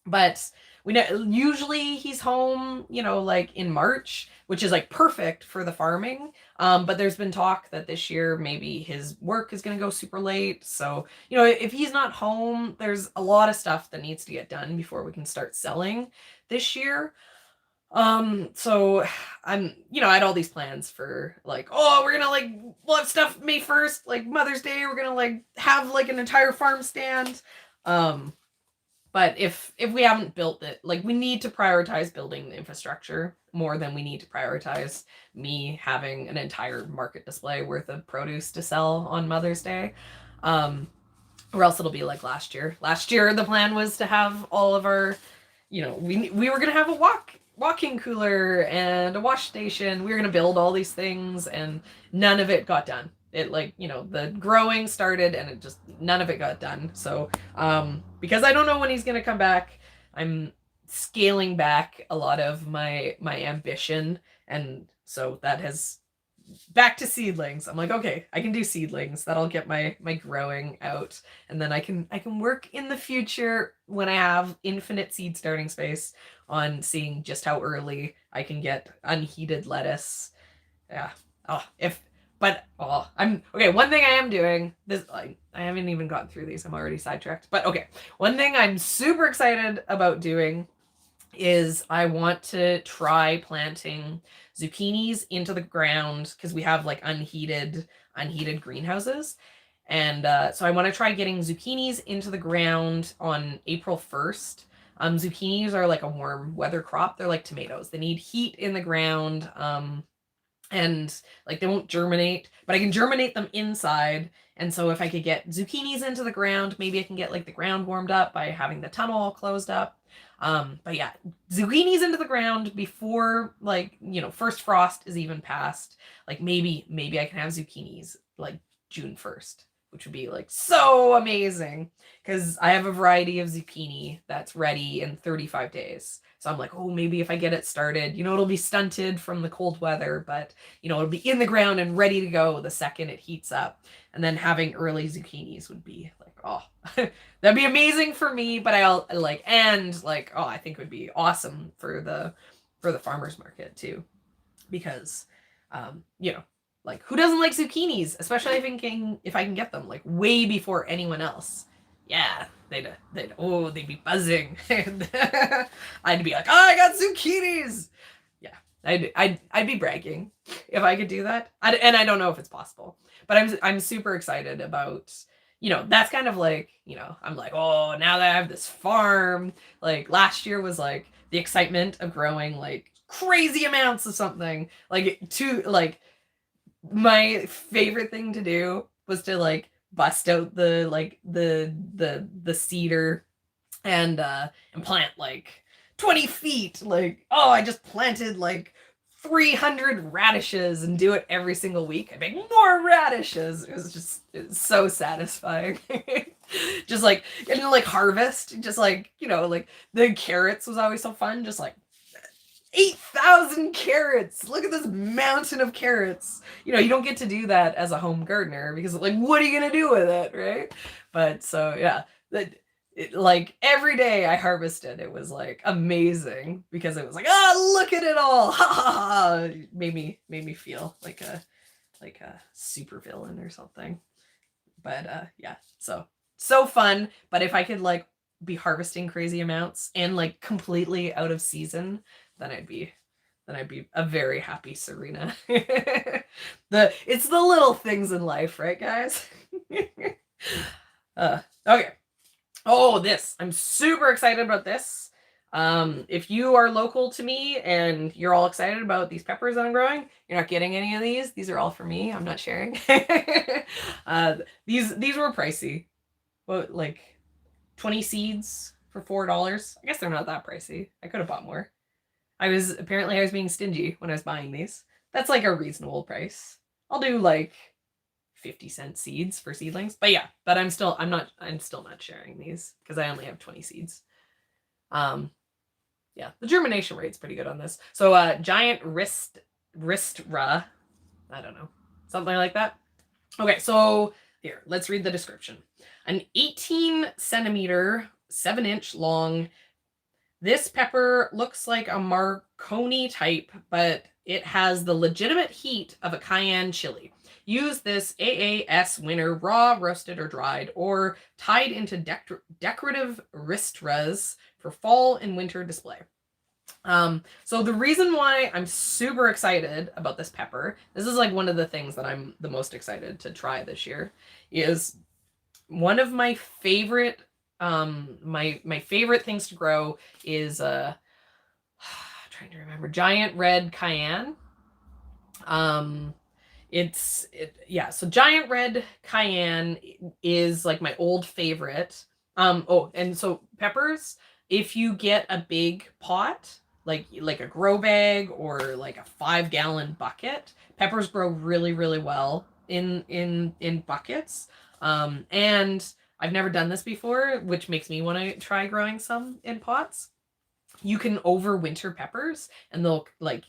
But we know usually he's home, like in March, which is like perfect for the farming. But there's been talk that this year maybe his work is going to go super late. So, if he's not home, there's a lot of stuff that needs to get done before we can start selling this year. So I had all these plans for like, oh, we're gonna like, we'll have stuff May 1st, like Mother's Day, we're gonna like have like an entire farm stand. But if we haven't built it, like, we need to prioritize building the infrastructure more than we need to prioritize me having an entire market display worth of produce to sell on Mother's Day. Or else it'll be like last year. Last year, the plan was to have all of our, we were going to have a walk-in cooler and a wash station. We were going to build all these things, and none of it got done. It the growing started and it just, none of it got done. So, because I don't know when he's going to come back, I'm scaling back a lot of my ambition. And so that has back to seedlings. I'm like, okay, I can do seedlings. That'll get my growing out. And then I can work in the future when I have infinite seed starting space on seeing just how early I can get unheated lettuce. Yeah. I'm okay. One thing I am doing this, I haven't even gotten through these. I'm already sidetracked. But okay, one thing I'm super excited about doing is I want to try planting zucchinis into the ground because we have like unheated greenhouses. And so I want to try getting zucchinis into the ground on April 1st. Zucchinis are like a warm weather crop. They're like tomatoes. They need heat in the ground. And like they won't germinate, but I can germinate them inside. And so if I could get zucchinis into the ground, maybe I can get like the ground warmed up by having the tunnel all closed up. But yeah, zucchinis into the ground before like, first frost is even past. Like maybe I can have zucchinis like June 1st, which would be like so amazing because I have a variety of zucchini that's ready in 35 days. So I'm like, oh, maybe if I get it started, it'll be stunted from the cold weather, but, it'll be in the ground and ready to go the second it heats up. And then having early zucchinis would be like, oh, that'd be amazing for me. But I think it would be awesome for the farmer's market too. Because, like, who doesn't like zucchinis? Especially if I can get them like way before anyone else. Yeah, they'd be buzzing. I'd be like, oh, I got zucchinis. Yeah, I'd be bragging if I could do that. And I don't know if it's possible, but I'm super excited about you know, that's kind of like, you know, I'm like, oh, now that I have this farm, like last year was like the excitement of growing like crazy amounts of something. Like to like my favorite thing to do was to like bust out the like the cedar and plant like 20 feet. Like, oh, I just planted like 300 radishes and do it every single week. I make more radishes. It's so satisfying. Just like getting to like harvest, just like, you know, like the carrots was always so fun. Just like 8,000 carrots. Look at this mountain of carrots. You know, you don't get to do that as a home gardener because like, what are you going to do with it? Right. But so, yeah, like every day I harvested, it was like amazing because it was like, oh, look at it all. Ha ha ha. It made me feel like a super villain or something. But yeah, so fun. But if I could like be harvesting crazy amounts and like completely out of season, then I'd be a very happy Serena. It's the little things in life, right, guys? Okay. Oh, I'm super excited about this. If you are local to me and you're all excited about these peppers that I'm growing, you're not getting any of these. These are all for me. I'm not sharing. These were pricey. What, like 20 seeds for $4? I guess they're not that pricey. I could have bought more. I was being stingy when I was buying these. That's like a reasonable price. I'll do like 50-cent seeds for seedlings. But yeah, but I'm still not sharing these because I only have 20 seeds. Yeah, the germination rate's pretty good on this. So giant ristra, I don't know, something like that. Okay, so here, let's read the description. An 18 centimeter, 7-inch long. This pepper looks like a Marconi type, but it has the legitimate heat of a cayenne chili. Use this AAS winter raw, roasted, or dried, or tied into decorative ristras for fall and winter display. So the reason why I'm super excited about this pepper, this is like one of the things that I'm the most excited to try this year, is one of my favorite my favorite things to grow is trying to remember, giant red cayenne. So giant red cayenne is like my old favorite. And so peppers, if you get a big pot, like a grow bag or like a 5-gallon bucket, peppers grow really, really well in buckets. And I've never done this before, which makes me want to try growing some in pots. You can overwinter peppers, and they'll like,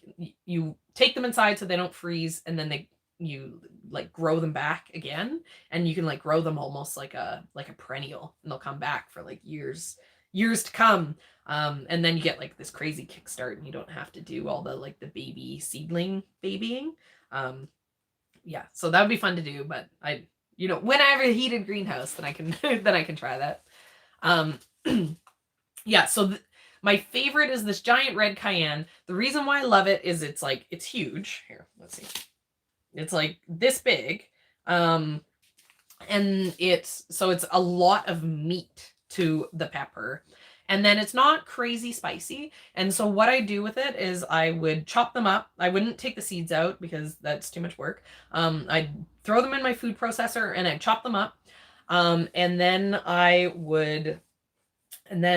you take them inside so they don't freeze, and then you like grow them back again, and you can like grow them almost like a perennial, and they'll come back for like years to come. And then you get like this crazy kickstart, and you don't have to do all the like the baby seedling babying. Yeah, so that would be fun to do, but when I have a heated greenhouse, then I can try that. Yeah, so my favorite is this giant red cayenne. The reason why I love it is it's huge. Here, let's see. It's like this big. And it's a lot of meat to the pepper. And then it's not crazy spicy. And so what I do with it is I would chop them up. I wouldn't take the seeds out because that's too much work. I'd throw them in my food processor and I'd chop them up. And then I would, what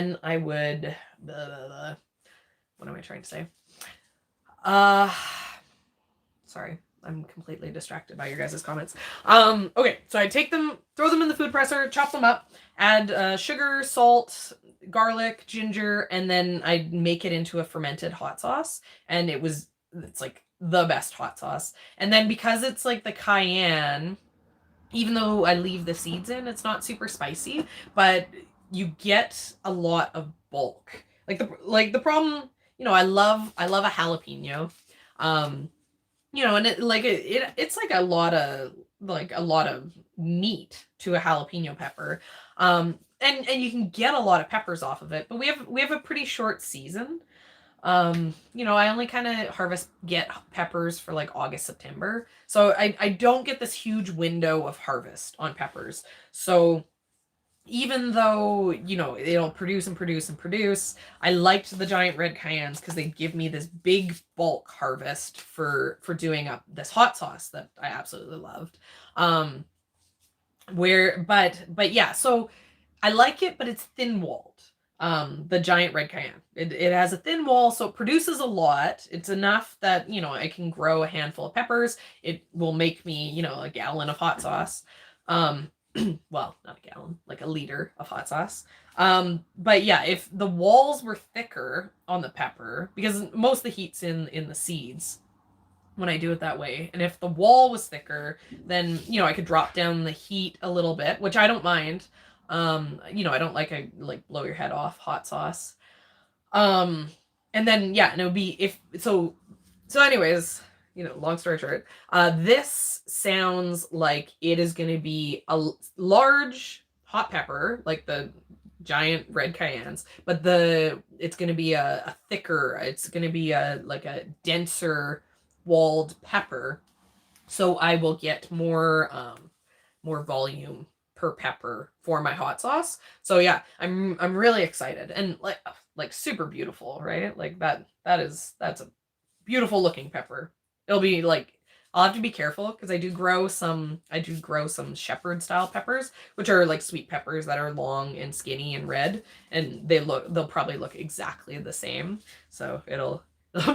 am I trying to say? Sorry, I'm completely distracted by your guys' comments. Okay, so I take them, throw them in the food processor, chop them up, add sugar, salt, garlic, ginger, and then I make it into a fermented hot sauce. And it's like the best hot sauce. And then because it's like the cayenne, even though I leave the seeds in, it's not super spicy, but you get a lot of bulk. Like the problem, I love a jalapeno. And it's like a lot of meat to a jalapeno pepper. And you can get a lot of peppers off of it, but we have a pretty short season. You know, I only kind of get peppers for like August, September. So I don't get this huge window of harvest on peppers. So even though, you know, it'll produce and produce and produce, I liked the giant red cayennes because they give me this big bulk harvest for doing up this hot sauce that I absolutely loved. Um, but yeah, so I like it, but it's thin walled. The giant red cayenne. It has a thin wall, so it produces a lot. It's enough that, you know, I can grow a handful of peppers. It will make me, you know, a gallon of hot sauce. Well, not a gallon, like a liter of hot sauce. But yeah, if the walls were thicker on the pepper, because most of the heat's in the seeds when I do it that way, and if the wall was thicker, then, you know, I could drop down the heat a little bit, which I don't mind. You know, I don't like a blow your head off hot sauce. And then yeah, and it would be if so. So anyways, you know, long story short, this sounds like it is going to be a large hot pepper, like the giant red cayennes, but it's going to be a thicker, it's going to be a denser walled pepper, so I will get more volume per pepper for my hot sauce. So yeah, I'm really excited, and like super beautiful, right? Like that's a beautiful looking pepper. It'll be like, I'll have to be careful because I do grow some shepherd style peppers, which are like sweet peppers that are long and skinny and red, and they'll probably look exactly the same. So it'll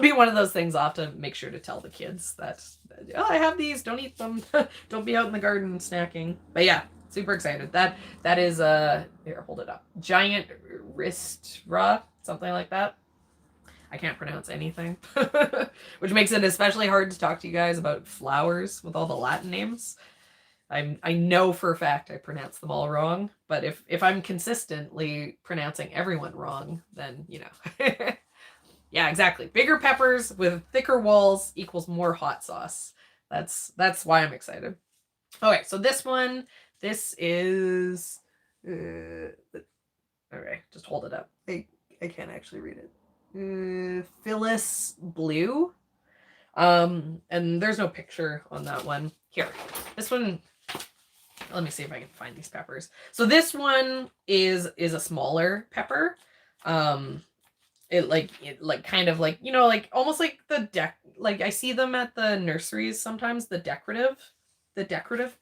be one of those things I'll have to make sure to tell the kids that, oh, I have these, don't eat them. Don't be out in the garden snacking. But yeah, super excited. That is here, hold it up. Giant ristra, something like that. I can't pronounce anything, which makes it especially hard to talk to you guys about flowers with all the Latin names. I know for a fact I pronounce them all wrong, but if I'm consistently pronouncing everyone wrong, then, you know. Yeah, exactly. Bigger peppers with thicker walls equals more hot sauce. That's why I'm excited. Okay, so this is okay, just hold it up. I can't actually read it. Phyllis Blue. And there's no picture on that one. Here, this one, let me see if I can find these peppers. So this one is a smaller pepper. It kind of like, you know, like almost like like I see them at the nurseries sometimes, the decorative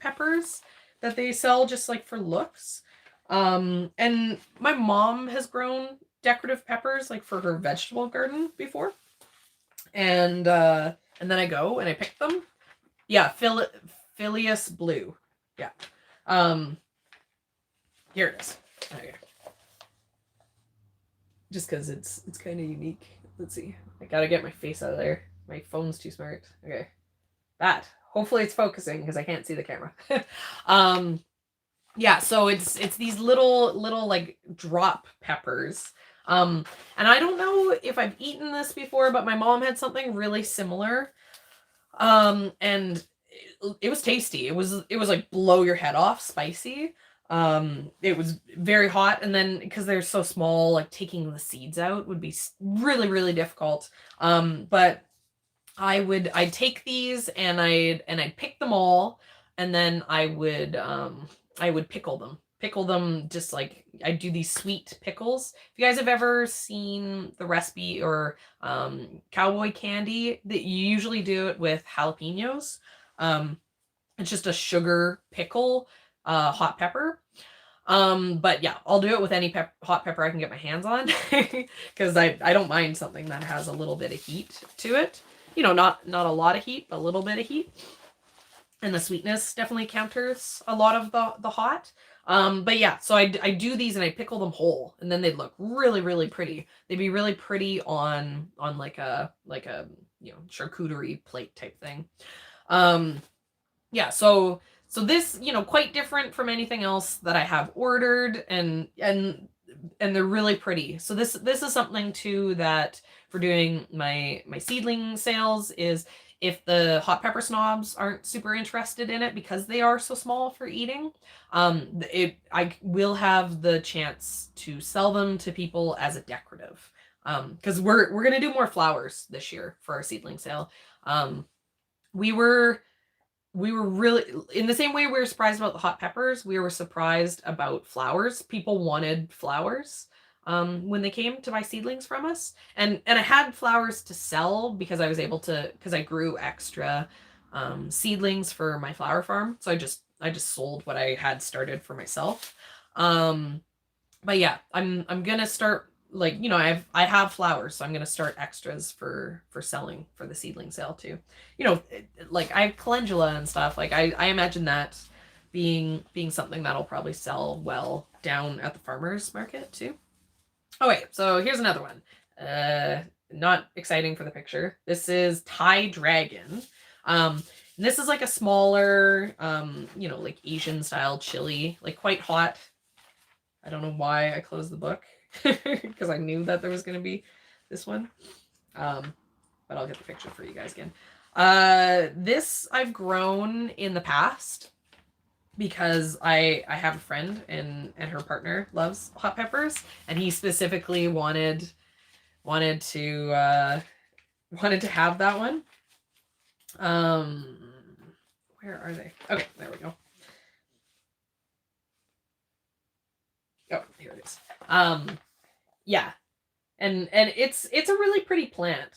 peppers that they sell just like for looks. And my mom has grown decorative peppers like for her vegetable garden before, and then I go and I pick them. Yeah, Phileas Blue. Yeah. Here it is. Okay. Just because it's kind of unique. Let's see. I gotta get my face out of there. My phone's too smart. Okay. That. Hopefully it's focusing because I can't see the camera. Yeah, so it's these little like drop peppers. And I don't know if I've eaten this before, but my mom had something really similar. And it was tasty. It was like blow your head off spicy. It was very hot, and then because they're so small, like taking the seeds out would be really, really difficult. But I'd take these and I'd pick them all, and then I would pickle them just like I do these sweet pickles. If you guys have ever seen the recipe or cowboy candy, that you usually do it with jalapenos. It's just a sugar pickle, hot pepper. But yeah, I'll do it with any hot pepper I can get my hands on because I don't mind something that has a little bit of heat to it. You know, not a lot of heat, but a little bit of heat. And the sweetness definitely counters a lot of the hot. But yeah, so I do these and I pickle them whole, and then they'd look really, really pretty. They'd be really pretty on like a you know, charcuterie plate type thing. Yeah, so this, you know, quite different from anything else that I have ordered, and they're really pretty. So this is something too that for doing my seedling sales is, if the hot pepper snobs aren't super interested in it because they are so small for eating, I will have the chance to sell them to people as a decorative. Because we're gonna do more flowers this year for our seedling sale. We were really, in the same way we were surprised about the hot peppers, we were surprised about flowers. People wanted flowers when they came to buy seedlings from us. And I had flowers to sell because I was able to, because I grew extra seedlings for my flower farm. So I just sold what I had started for myself. But yeah, I'm gonna start, like, you know, I have flowers, so I'm gonna start extras for selling for the seedling sale too. You know, like I have calendula and stuff. Like I imagine that being something that'll probably sell well down at the farmers market too. Oh wait, so here's another one. Not exciting for the picture. This is Thai Dragon. This is like a smaller, you know, like Asian style chili, like quite hot. I don't know why I closed the book because I knew that there was going to be this one. But I'll get the picture for you guys again. This I've grown in the past because I have a friend and her partner loves hot peppers, and he specifically wanted to have that one. Where are they? Okay, there we go. Oh, here it is. Yeah, and it's a really pretty plant.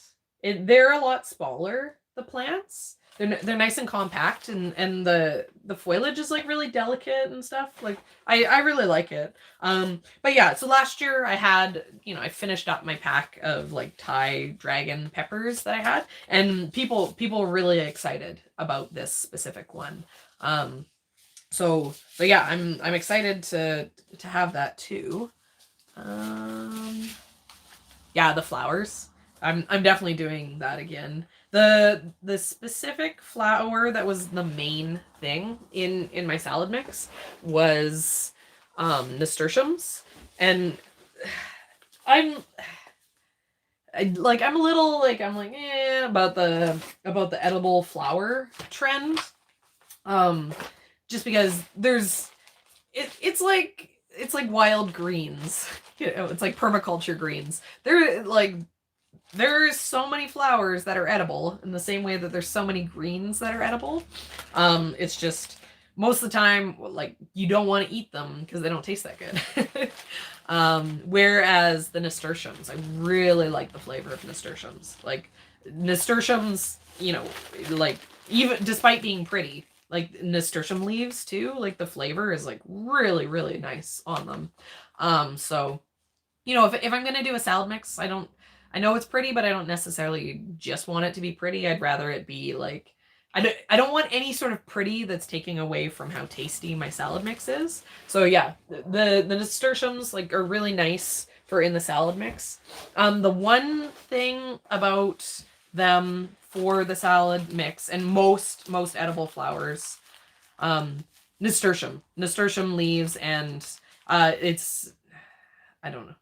They're a lot smaller, the plants. They're nice and compact, and the foliage is like really delicate and stuff. Like I really like it. But yeah, so last year I had, you know, I finished up my pack of like Thai dragon peppers that I had, and people were really excited about this specific one. So yeah, I'm excited to have that too. Yeah, the flowers. I'm definitely doing that again. The specific flower that was the main thing in my salad mix was nasturtiums, and I'm a little like about the edible flower trend. Just because it's like wild greens. You know, it's like permaculture greens. There's so many flowers that are edible in the same way that there's so many greens that are edible. It's just most of the time, like, you don't want to eat them because they don't taste that good. Whereas the nasturtiums, I really like the flavor of nasturtiums. Like nasturtiums, you know, like even despite being pretty, like nasturtium leaves too, like the flavor is like really, really nice on them. So, you know, if I'm gonna do a salad mix, I know it's pretty, but I don't necessarily just want it to be pretty. I'd rather it be like, I don't want any sort of pretty that's taking away from how tasty my salad mix is. So yeah, the nasturtiums like are really nice for in the salad mix. The one thing about them for the salad mix and most edible flowers, nasturtium leaves, and it's, I don't know.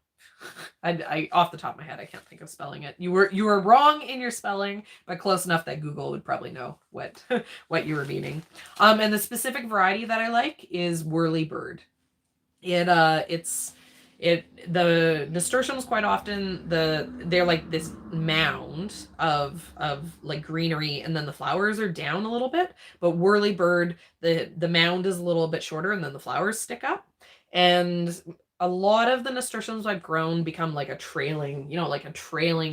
I off the top of my head, I can't think of spelling it. You were wrong in your spelling, but close enough that Google would probably know what what you were meaning. And the specific variety that I like is whirly bird. The nasturtiums quite often they're like this mound of like greenery, and then the flowers are down a little bit. But whirly bird, the mound is a little bit shorter, and then the flowers stick up. And a lot of the nasturtiums I've grown become like a trailing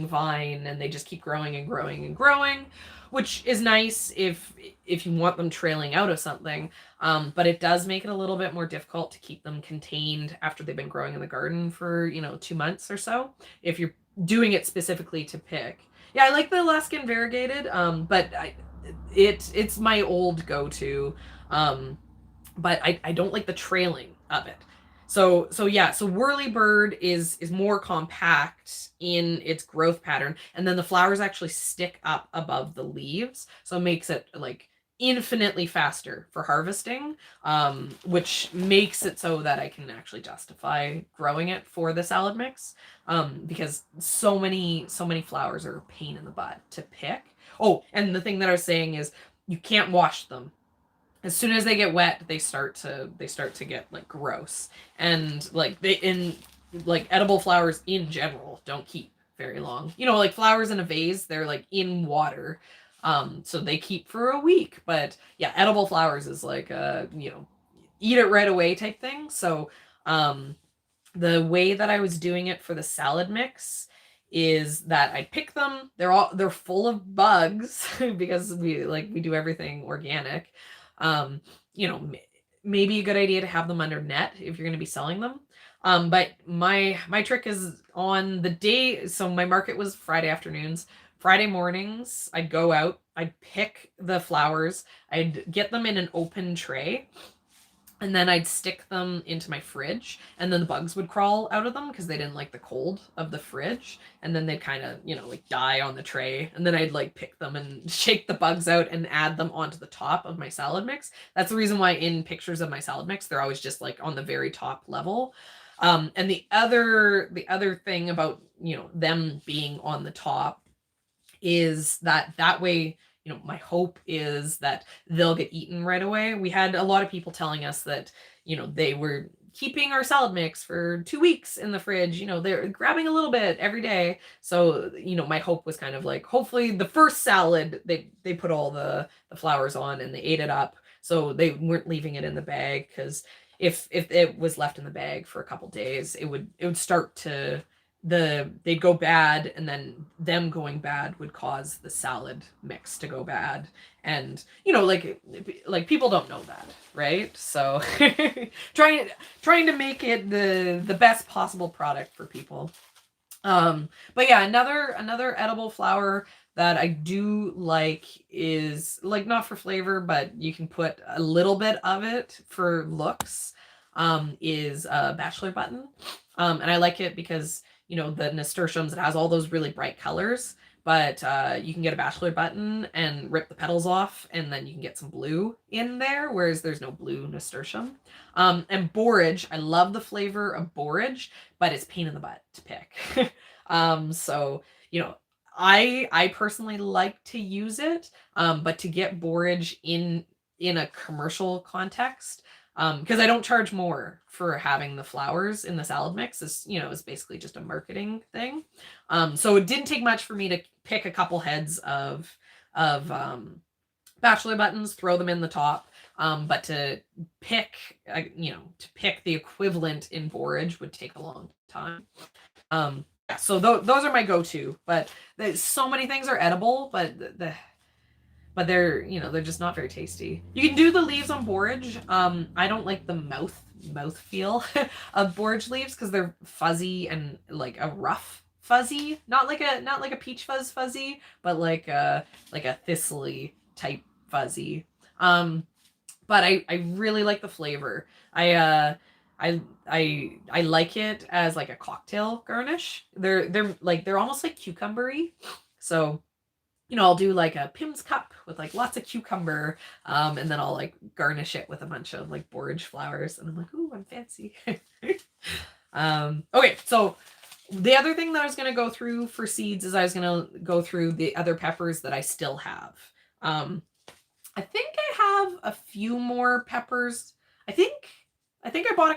vine, and they just keep growing and growing and growing, which is nice if you want them trailing out of something. But it does make it a little bit more difficult to keep them contained after they've been growing in the garden for, 2 months or so, if you're doing it specifically to pick. Yeah, I like the Alaskan variegated, but it's my old go-to, but I don't like the trailing of it. So whirlybird is more compact in its growth pattern, and then the flowers actually stick up above the leaves, so it makes it like infinitely faster for harvesting, which makes it so that I can actually justify growing it for the salad mix, because so many flowers are a pain in the butt to pick. Oh, and the thing that I was saying is you can't wash them. As soon as they get wet, they start to get like gross, and like edible flowers in general don't keep very long. You know, like flowers in a vase, they're like in water. So they keep for a week. But yeah, edible flowers is like you know, eat it right away type thing. So the way that I was doing it for the salad mix is that I'd pick them. They're full of bugs because we do everything organic. You know, maybe a good idea to have them under net if you're going to be selling them. But my trick is on the day. So my market was Friday afternoons. Friday mornings, I'd go out, I'd pick the flowers, I'd get them in an open tray, and then I'd stick them into my fridge, and then the bugs would crawl out of them because they didn't like the cold of the fridge, and then they'd kind of, you know, like die on the tray, and then I'd like pick them and shake the bugs out and add them onto the top of my salad mix. That's the reason why in pictures of my salad mix, they're always just like on the very top level. And the other thing about, you know, them being on the top is that way, you know, my hope is that they'll get eaten right away. We had a lot of people telling us that, you know, they were keeping our salad mix for 2 weeks in the fridge. You know, they're grabbing a little bit every day. So, you know, my hope was kind of like, hopefully the first salad, they put all the flowers on and they ate it up. So they weren't leaving it in the bag, because if it was left in the bag for a couple days, it would start to they'd go bad, and then them going bad would cause the salad mix to go bad. And you know, like people don't know that, right? So trying to make it the best possible product for people. But yeah, another edible flower that I do like is, like, not for flavor, but you can put a little bit of it for looks, is a bachelor button. And I like it because, you know, the nasturtiums, it has all those really bright colors, but you can get a bachelor button and rip the petals off, and then you can get some blue in there, whereas there's no blue nasturtium. And borage, I love the flavor of borage, but it's pain in the butt to pick. So, you know, I personally like to use it, but to get borage in a commercial context, because I don't charge more for having the flowers in the salad mix. Is, you know, it's basically just a marketing thing. So it didn't take much for me to pick a couple heads of bachelor buttons, throw them in the top. But to pick, to pick the equivalent in borage would take a long time. Yeah, so those are my go-to. But so many things are edible, but but they're, you know, they're just not very tasty. You can do the leaves on borage. I don't like the mouth feel of borage leaves because they're fuzzy and like a rough fuzzy, not like a peach fuzz fuzzy, but like a thistly type fuzzy. But I really like the flavor. I like it as like a cocktail garnish. They're almost like cucumbery. So, you know, I'll do like a Pim's cup with like lots of cucumber, and then I'll like garnish it with a bunch of like borage flowers, and I'm like, ooh, I'm fancy. Okay, so the other thing that I was going to go through for seeds is I was going to go through the other peppers that I still have. I think I have a few more peppers. I think I bought a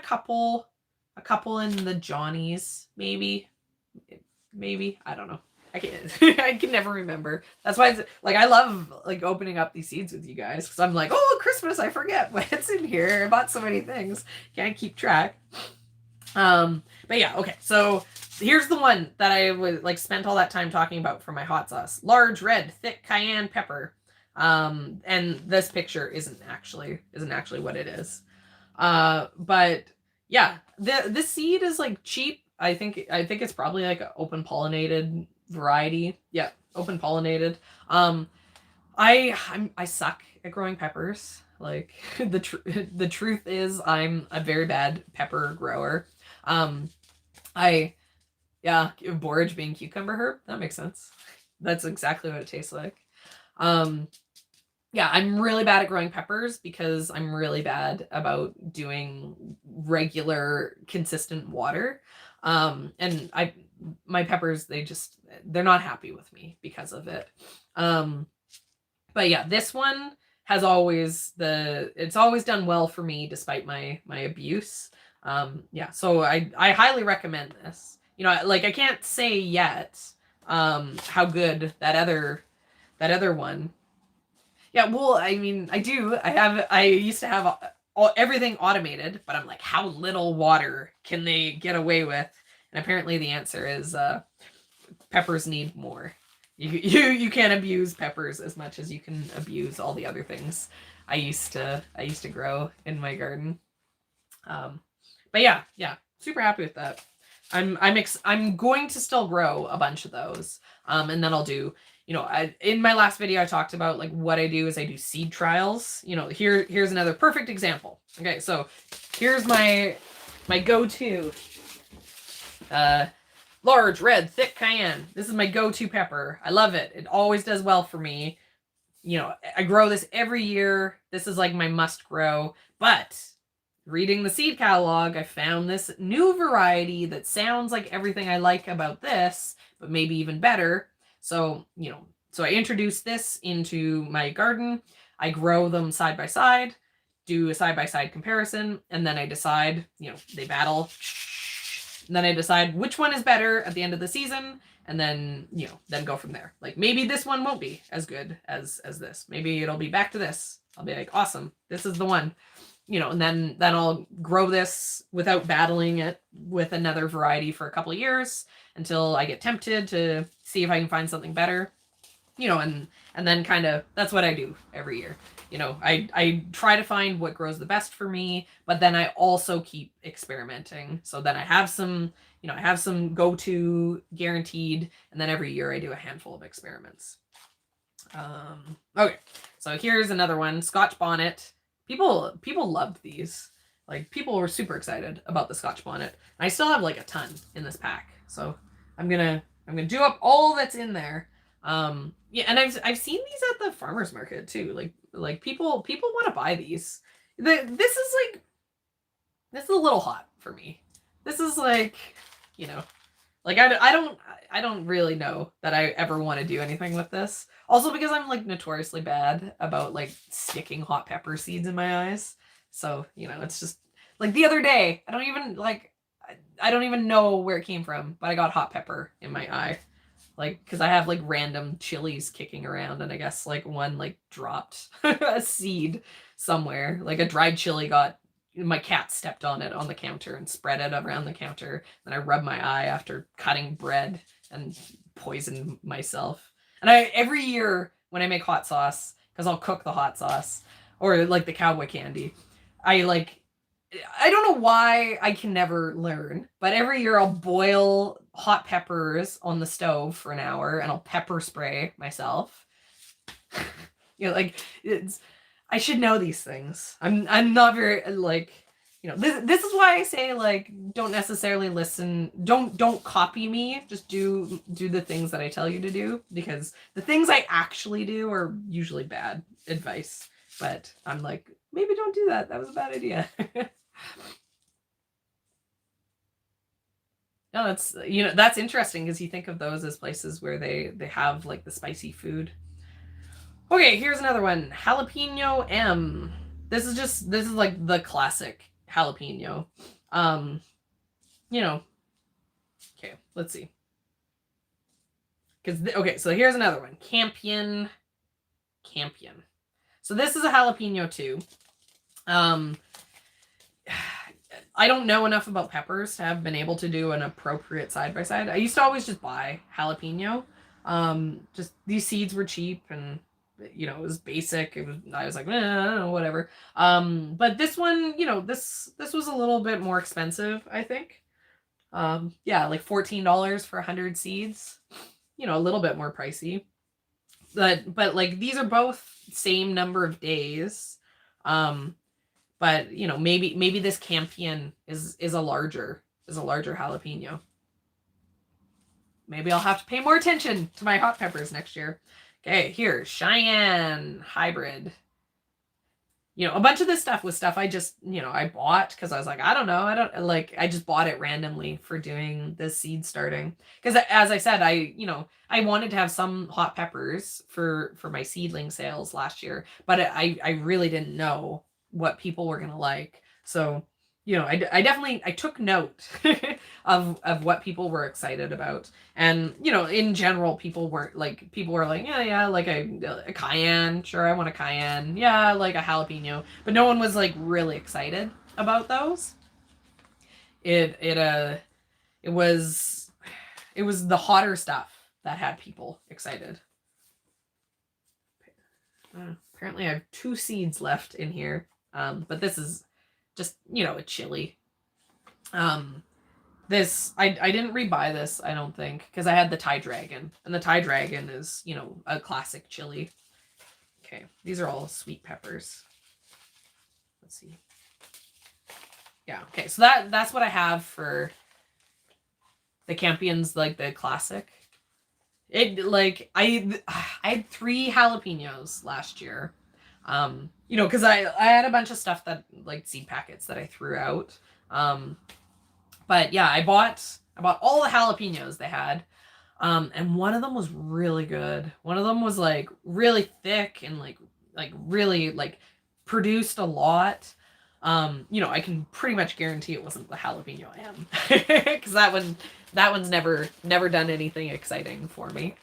couple in the Johnny's, maybe, I don't know. I can never remember. That's why it's, like, I love like opening up these seeds with you guys, because I'm like, oh, Christmas, I forget what's in here. I bought so many things, can't keep track. But yeah, okay. So here's the one that I was like spent all that time talking about for my hot sauce: large, red, thick cayenne pepper. And this picture isn't actually what it is. But yeah, the seed is like cheap. I think it's probably like an open pollinated variety. Yeah, open pollinated. I suck at growing peppers. Like the truth is, I'm a very bad pepper grower. Borage being cucumber herb, that makes sense. That's exactly what it tastes like. Yeah, I'm really bad at growing peppers because I'm really bad about doing regular, consistent water. And my peppers, they're not happy with me because of it. But yeah, this one has it's always done well for me despite my abuse. Yeah, so I highly recommend this. you know, like I can't say yet how good that other one. Yeah, well, I mean, I used to have everything automated, but I'm like, how little water can they get away with? And apparently the answer is peppers need more. You can't abuse peppers as much as you can abuse all the other things I used to grow in my garden. But yeah, super happy with that. I'm going to still grow a bunch of those. And then I'll do, you know, in my last video I talked about like what I do is I do seed trials. You know, here's another perfect example. Okay, so here's my go-to large red thick cayenne. This is my go-to pepper. I love it. It always does well for me. You know, I grow this every year. This is like my must grow. But reading the seed catalog, I found this new variety that sounds like everything I like about this, but maybe even better. So, you know, so I introduced this into my garden. I grow them side by side, do a side-by-side comparison, and then I decide, you know, they battle. And then I decide which one is better at the end of the season, and then, you know, then go from there. Like maybe this one won't be as good as this. Maybe it'll be back to this. I'll be like, awesome, this is the one. You know, and then I'll grow this without battling it with another variety for a couple of years until I get tempted to see if I can find something better. You know, and then kind of that's what I do every year. You know, I try to find what grows the best for me, but then I also keep experimenting. So then I have some, you know, I have some go-to guaranteed, and then every year I do a handful of experiments. Okay, so here's another one, Scotch Bonnet. People loved these. Like people were super excited about the Scotch Bonnet. And I still have like a ton in this pack. So I'm gonna do up all that's in there. Yeah, and I've seen these at the farmers market too. Like people want to buy these. This is a little hot for me. This is like, you know, like I don't really know that I ever want to do anything with this. Also because I'm like notoriously bad about like sticking hot pepper seeds in my eyes. So, you know, it's just like the other day, I don't even know where it came from, but I got hot pepper in my eye. Like, because I have like random chilies kicking around, and I guess like one like dropped a seed somewhere. Like a dried chili my cat stepped on it on the counter and spread it around the counter. And I rubbed my eye after cutting bread and poisoned myself. And every year when I make hot sauce, because I'll cook the hot sauce or like the cowboy candy, I don't know why I can never learn, but every year I'll boil hot peppers on the stove for an hour and I'll pepper spray myself. You know, like I should know these things. I'm not very like, you know, this is why I say like don't necessarily listen, don't copy me, just do the things that I tell you to do, because the things I actually do are usually bad advice. But I'm like, maybe don't do that. That was a bad idea. No, that's interesting because you think of those as places where they have like the spicy food. Okay, here's another one, jalapeno M. This is like the classic jalapeno. You know, okay, let's see. Okay, so here's another one, Campion. So this is a jalapeno too. I don't know enough about peppers to have been able to do an appropriate side-by-side. I used to always just buy jalapeno. Just these seeds were cheap and, you know, it was basic. I was like, I don't know, whatever. But this one, you know, this was a little bit more expensive, I think. Yeah, like $14 for 100 seeds. You know, a little bit more pricey. But like these are both same number of days. But you know, maybe this Campion is a larger jalapeno. Maybe I'll have to pay more attention to my hot peppers next year. Okay, here, Cheyenne Hybrid. You know, a bunch of this stuff was stuff I just, you know, I bought because I was like, I don't know. I just bought it randomly for doing this seed starting. Because as I said, I wanted to have some hot peppers for my seedling sales last year, but I really didn't know what people were going to like. So, you know, I definitely, I took note of what people were excited about. And, you know, in general, people were like, yeah, like a cayenne. Sure, I want a cayenne. Yeah, like a jalapeno. But no one was like really excited about those. It was, it was the hotter stuff that had people excited. Apparently I have 2 seeds left in here. But this is just, you know, a chili. This, I didn't rebuy this, I don't think, because I had the Thai Dragon. And the Thai Dragon is, you know, a classic chili. Okay, these are all sweet peppers. Let's see. Yeah, okay, so that's what I have for the Campions, like the classic. It, like, I had 3 jalapenos last year. You know, because I had a bunch of stuff that, like, seed packets that I threw out. But yeah, I bought all the jalapenos they had. And one of them was really good. One of them was like really thick and like really like produced a lot. You know, I can pretty much guarantee it wasn't the jalapeno I am. Because that one's never done anything exciting for me.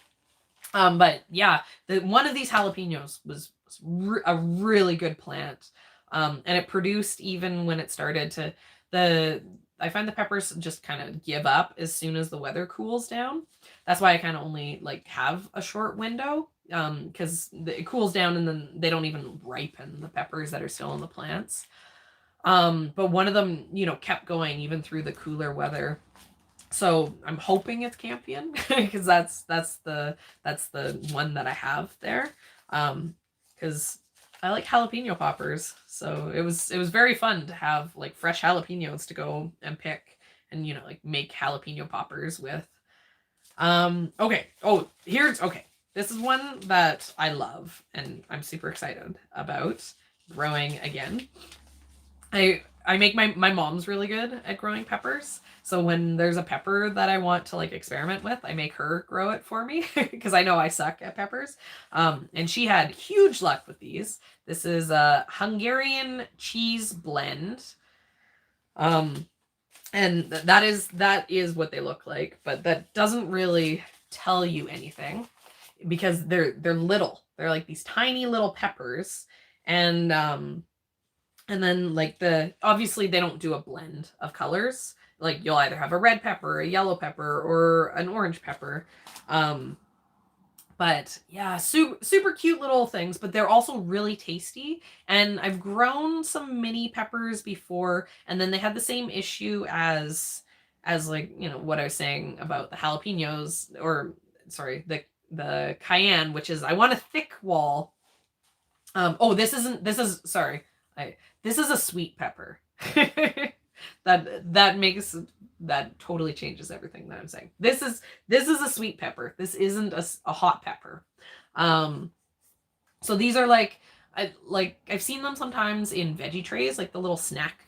But yeah, one of these jalapenos was a really good plant. And it produced even when it started to I find the peppers just kind of give up as soon as the weather cools down. That's why I kind of only like have a short window, because it cools down and then they don't even ripen, the peppers that are still in the plants. But one of them, you know, kept going even through the cooler weather. So I'm hoping it's Campion because that's the one that I have there. Because I like jalapeno poppers, so it was very fun to have like fresh jalapenos to go and pick and, you know, like make jalapeno poppers with. Okay. Oh, okay. This is one that I love and I'm super excited about growing again. I make my mom's really good at growing peppers. So when there's a pepper that I want to like experiment with, I make her grow it for me because I know I suck at peppers. And she had huge luck with these. This is a Hungarian cheese blend. And that is what they look like, but that doesn't really tell you anything because they're little. They're like these tiny little peppers. And then like obviously they don't do a blend of colors. Like you'll either have a red pepper, a yellow pepper, or an orange pepper. But yeah, super cute little things, but they're also really tasty. And I've grown some mini peppers before, and then they had the same issue as like, you know, what I was saying about the jalapenos, or sorry, the cayenne, which is I want a thick wall. Oh, this is sorry. This is a sweet pepper. that totally changes everything that I'm saying. This is a sweet pepper. This isn't a hot pepper. So these are like I've seen them sometimes in veggie trays, like the little snack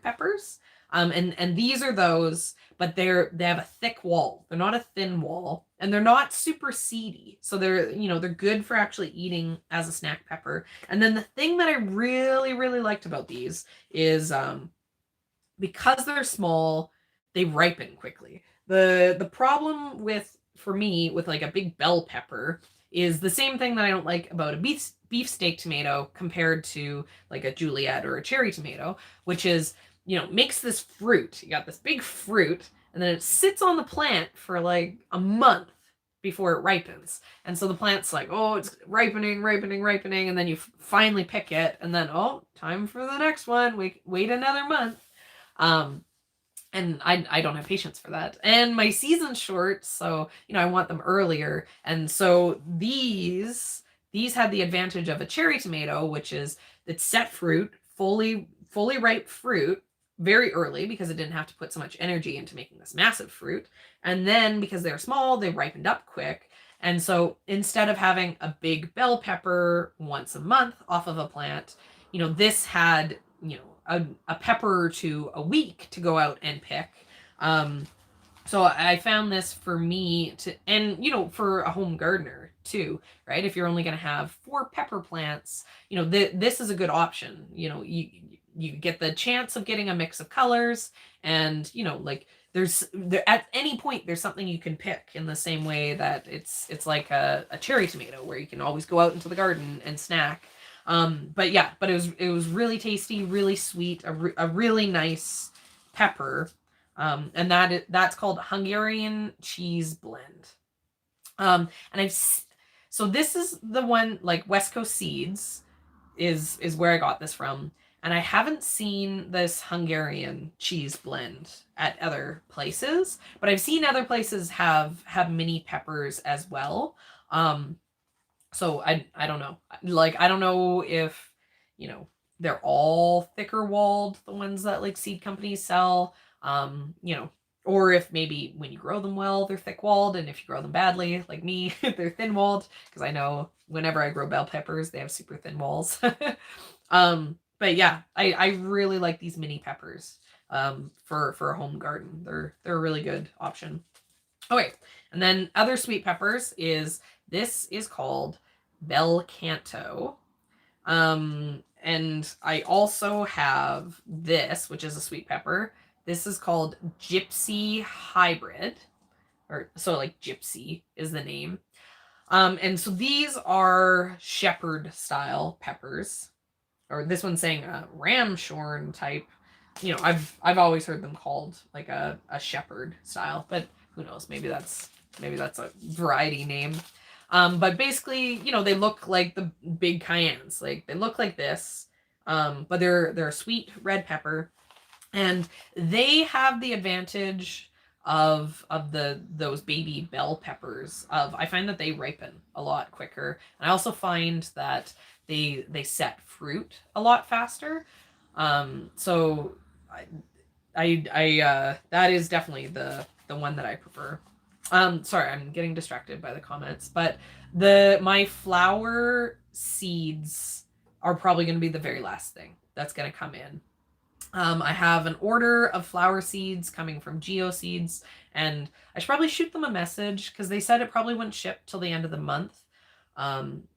peppers. And these are those, but they have a thick wall. They're not a thin wall, and they're not super seedy. So they're good for actually eating as a snack pepper. And then the thing that I really, really liked about these is because they're small, they ripen quickly. The problem for me with like a big bell pepper is the same thing that I don't like about a beefsteak tomato compared to like a Juliet or a cherry tomato, which is, you know, makes this fruit. You got this big fruit, and then it sits on the plant for like a month before it ripens. And so the plant's like, oh, it's ripening, and then you finally pick it, and then, oh, time for the next one. Wait another month. And I don't have patience for that. And my season's short, so, you know, I want them earlier. And so these had the advantage of a cherry tomato, which is it's set fruit, fully ripe fruit, very early because it didn't have to put so much energy into making this massive fruit. And then because they're small, they ripened up quick. And so instead of having a big bell pepper once a month off of a plant, you know, this had, you know, a pepper or two a week to go out and pick. So I found this for me and, you know, for a home gardener too, right? If you're only going to have 4 pepper plants, you know, this is a good option. You know, you get the chance of getting a mix of colors, and you know, like there at any point there's something you can pick, in the same way that it's like a cherry tomato where you can always go out into the garden and snack. But yeah, but it was really tasty, really sweet, a really nice pepper. And that's called Hungarian cheese blend. And so this is the one, like West Coast Seeds is where I got this from. And I haven't seen this Hungarian cheese blend at other places, but I've seen other places have mini peppers as well. So I don't know. Like, I don't know if, you know, they're all thicker walled, the ones that like seed companies sell. You know, or if maybe when you grow them well, they're thick walled, and if you grow them badly, like me, they're thin walled, because I know whenever I grow bell peppers, they have super thin walls. But yeah, I really like these mini peppers for a home garden. They're a really good option. Okay, and then other sweet peppers this is called bel canto. And I also have this, which is a sweet pepper. This is called Gypsy Hybrid, or so like Gypsy is the name. And so these are shepherd style peppers, or this one's saying a ramshorn type. You know, I've always heard them called like a shepherd style, but who knows? Maybe that's a variety name. But basically, you know, they look like the big cayennes. Like, they look like this, but they're a sweet red pepper, and they have the advantage of those baby bell peppers. I find that they ripen a lot quicker, and I also find that they set fruit a lot faster. So I that is definitely the one that I prefer. Sorry, I'm getting distracted by the comments, but my flower seeds are probably going to be the very last thing that's going to come in. I have an order of flower seeds coming from Geo Seeds, and I should probably shoot them a message, because they said it probably wouldn't ship till the end of the month,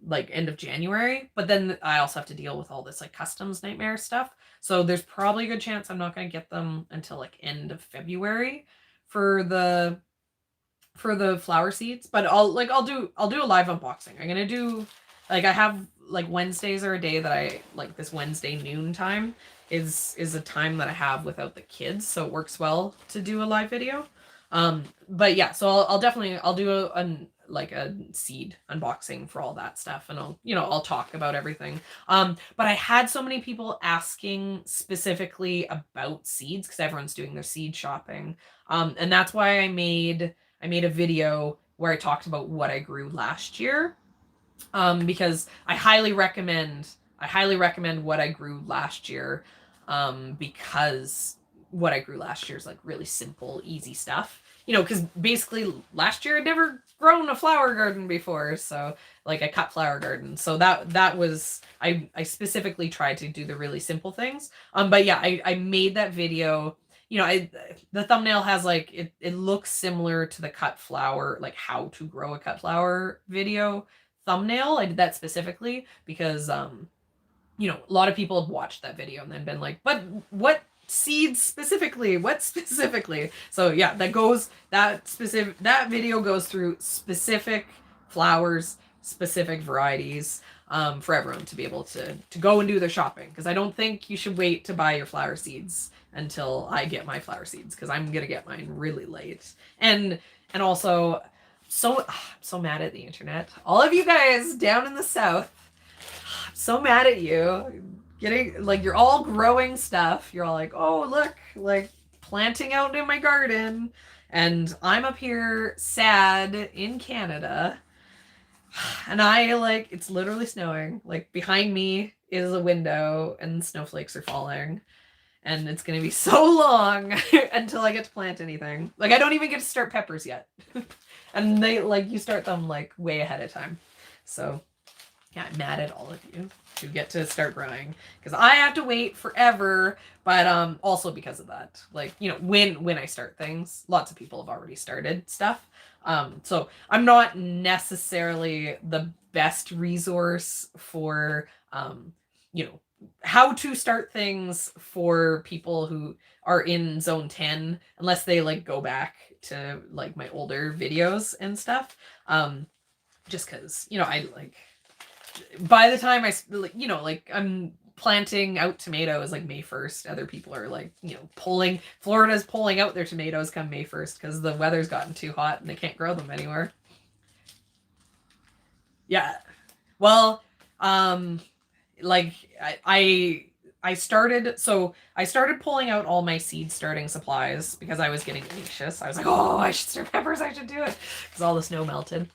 like end of January. But then I also have to deal with all this like customs nightmare stuff, so there's probably a good chance I'm not going to get them until like end of February for the flower seeds. But I'll do a live unboxing. I'm gonna do, like, I have like Wednesdays are a day that I like. This Wednesday noon time is a time that I have without the kids, so it works well to do a live video. But yeah, so I'll definitely do a seed unboxing for all that stuff, and I'll talk about everything. But I had so many people asking specifically about seeds, because everyone's doing their seed shopping. And that's why I made a video where I talked about what I grew last year, because I highly recommend what I grew last year, because what I grew last year is like really simple, easy stuff. Because basically last year I'd never grown a flower garden before, so like a cut flower garden. So that was I specifically tried to do the really simple things. But yeah, I made that video. The thumbnail has like it looks similar to the cut flower, like how to grow a cut flower video thumbnail. I did that specifically because a lot of people have watched that video and then been like, but what seeds specifically? What specifically? So yeah, that video goes through specific flowers, specific varieties, for everyone to be able to go and do their shopping. Because I don't think you should wait to buy your flower seeds until I get my flower seeds, because I'm gonna get mine really late. And also, I'm so mad at the internet. All of you guys down in the South, I'm so mad at you. Getting like, you're all growing stuff. You're all like, oh look, like planting out in my garden, and I'm up here sad in Canada. And it's literally snowing. Like, behind me is a window and snowflakes are falling. And it's going to be so long until I get to plant anything. Like, I don't even get to start peppers yet. And you start them like way ahead of time. So yeah, I'm mad at all of you who get to start growing, because I have to wait forever. But also because of that, when I start things, lots of people have already started stuff. So I'm not necessarily the best resource for how to start things for people who are in zone 10, unless they like go back to like my older videos and stuff. Just because, you know, I like, by the time you know, like I'm planting out tomatoes like May 1st. Other people are like, you know, Florida's pulling out their tomatoes come May 1st because the weather's gotten too hot and they can't grow them anymore. Yeah. Well, like I started pulling out all my seed starting supplies because I was getting anxious. I was like, oh, I should start peppers, I should do it, because all the snow melted.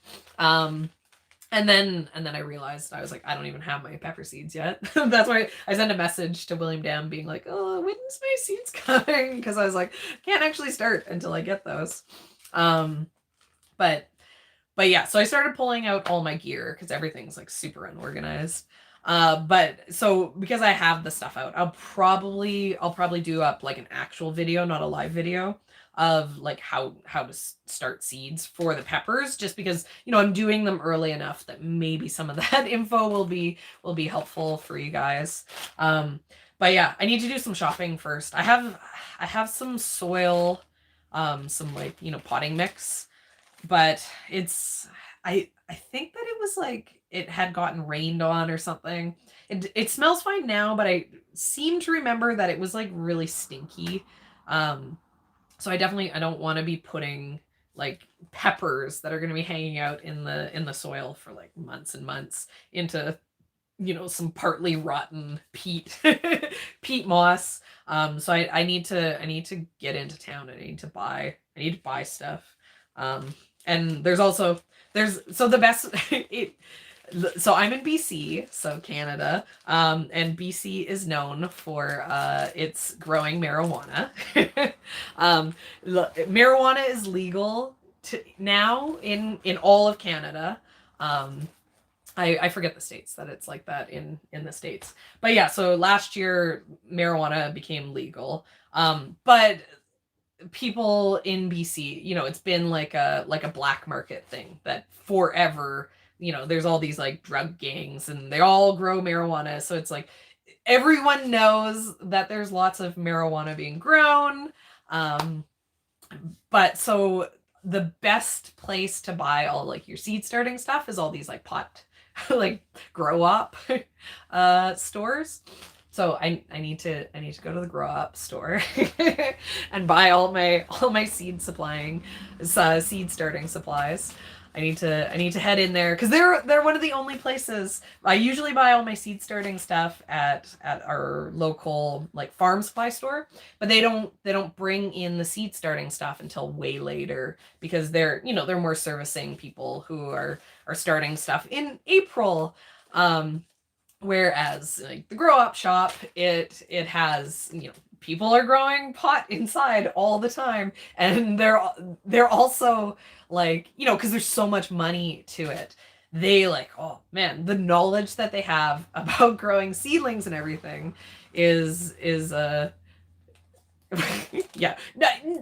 And then I realized, I was like, I don't even have my pepper seeds yet. That's why I sent a message to William Dam being like, oh, when's my seeds coming? Because I was like, can't actually start until I get those. But yeah, so I started pulling out all my gear because everything's like super unorganized. But so because I have the stuff out, I'll probably do up like an actual video, not a live video, of like how to start seeds for the peppers, just because, you know, I'm doing them early enough that maybe some of that info will be helpful for you guys. But yeah, I need to do some shopping first. I have some soil, some like, you know, potting mix, but I think that it was like it had gotten rained on or something. It smells fine now, but I seem to remember that it was like really stinky. So I don't want to be putting like peppers that are going to be hanging out in the soil for like months and months into, you know, some partly rotten peat peat moss. So I need to get into town. I need to buy stuff. And so the best so I'm in BC, so Canada, and BC is known for its growing marijuana. Marijuana is legal now in all of Canada. I forget the states that it's like that in the States. But yeah, so last year marijuana became legal. But people in BC, you know, it's been like a black market thing that forever, you know, there's all these like drug gangs and they all grow marijuana. So it's like everyone knows that there's lots of marijuana being grown. But so the best place to buy all like your seed starting stuff is all these like pot like grow up stores. So I need to go to the grow up store and buy all my seed seed starting supplies. I need to head in there because they're one of the only places. I usually buy all my seed starting stuff at our local like farm supply store, but they don't bring in the seed starting stuff until way later because they're more servicing people who are starting stuff in April. Whereas like the grow up shop, it has, you know, people are growing pot inside all the time, and they're also like, you know, because there's so much money to it. They like, oh man, the knowledge that they have about growing seedlings and everything is yeah.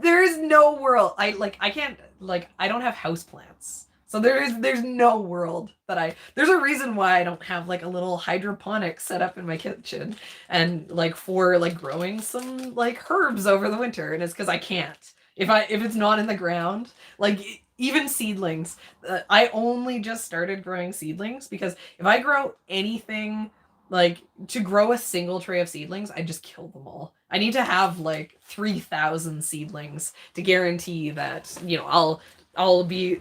There is no world. I can't, like, I don't have house plants. So there's no world that there's a reason why I don't have like a little hydroponic set up in my kitchen and like for like growing some like herbs over the winter, and it's because I can't. If it's not in the ground, like even seedlings, I only just started growing seedlings because if I grow anything, like to grow a single tray of seedlings, I just kill them all. I need to have like 3,000 seedlings to guarantee that, you know, I'll be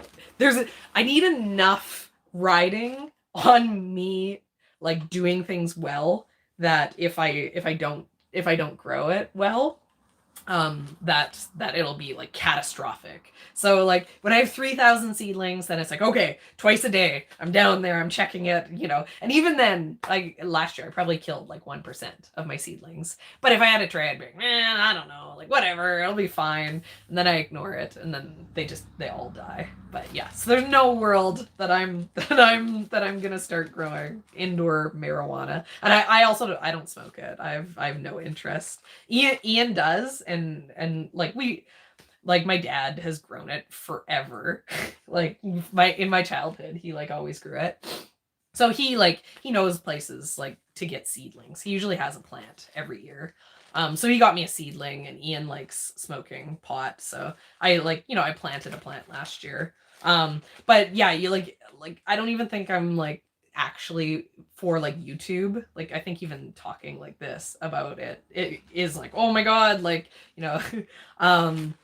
I need enough riding on me like doing things well that if I don't grow it well, that it'll be like catastrophic. So like when I have 3,000 seedlings, then it's like, okay, twice a day I'm down there, I'm checking it, you know. And even then, like last year I probably killed like 1% of my seedlings, but if I had a tray, I'd be like, man, I don't know, like whatever, it'll be fine. And then I ignore it, and then they all die. But yeah, so there's no world that I'm gonna start growing indoor marijuana. And I also I don't smoke it. I have no interest. Ian does, and like my dad has grown it forever. Like in my childhood, he like always grew it. So he knows places like to get seedlings. He usually has a plant every year. So he got me a seedling, and Ian likes smoking pot. So I I planted a plant last year. But yeah, you I don't even think I'm like actually for like YouTube. Like I think even talking like this about it is like, oh my God, like, um,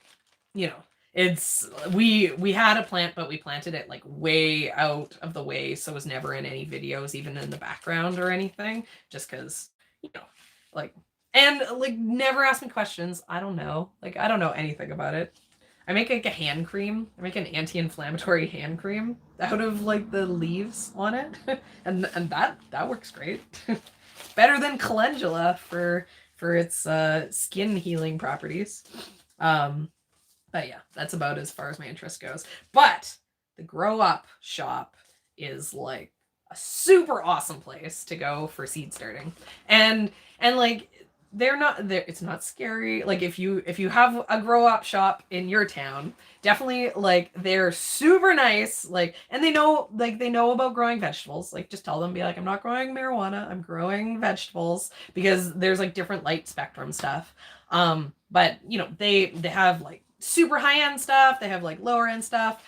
you know, it's we had a plant, but we planted it like way out of the way, so it was never in any videos, even in the background or anything, just because, like, and like never ask me questions. I don't know. Like I don't know anything about it. I make like a hand cream. I make an anti-inflammatory hand cream out of like the leaves on it. and that works great. Better than calendula for its skin healing properties. But yeah, that's about as far as my interest goes. But the Grow Up shop is like a super awesome place to go for seed starting. And like they're not there, it's not scary. Like if you have a Grow Up shop in your town, definitely like they're super nice, like, and they know about growing vegetables. Like just tell them, be like, I'm not growing marijuana, I'm growing vegetables, because there's like different light spectrum stuff. But they have like super high end stuff, they have like lower end stuff.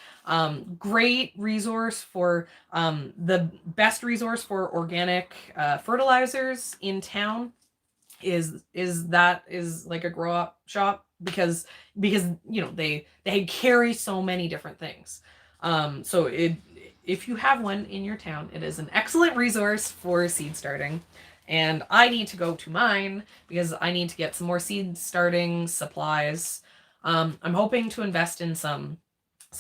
Great resource for the best resource for organic fertilizers in town is like a Grow Up shop, because they carry so many different things. So if you have one in your town, it is an excellent resource for seed starting. And I need to go to mine because I need to get some more seed starting supplies. I'm hoping to invest in some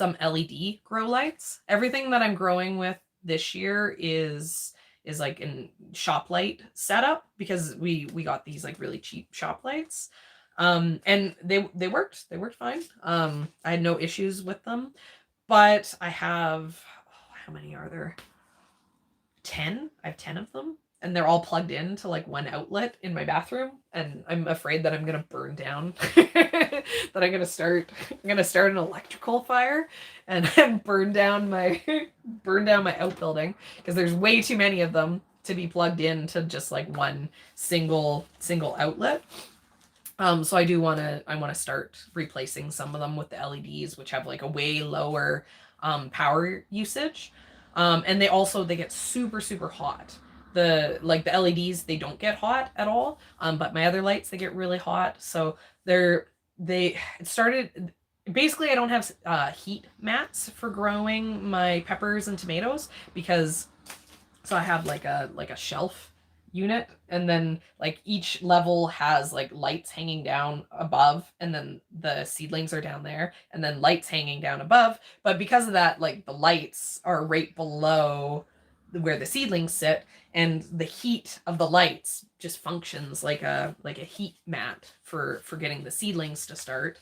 LED grow lights. Everything that I'm growing with this year is like in shop light setup, because we got these like really cheap shop lights. And they worked fine. I had no issues with them. But I have, how many are there? 10. I have 10 of them, and they're all plugged into like one outlet in my bathroom, and I'm afraid that I'm gonna burn down. That I'm gonna start an electrical fire and burn down my outbuilding, because there's way too many of them to be plugged into just like one single outlet. So I want to start replacing some of them with the LEDs, which have like a way lower power usage. And they get super, super hot. The LEDs, they don't get hot at all. But my other lights, they get really hot. So it started, basically I don't have heat mats for growing my peppers and tomatoes, because so I have like a shelf unit, and then like each level has like lights hanging down above, and then the seedlings are down there, and then lights hanging down above. But because of that, like the lights are right below where the seedlings sit, and the heat of the lights just functions like a heat mat for getting the seedlings to start.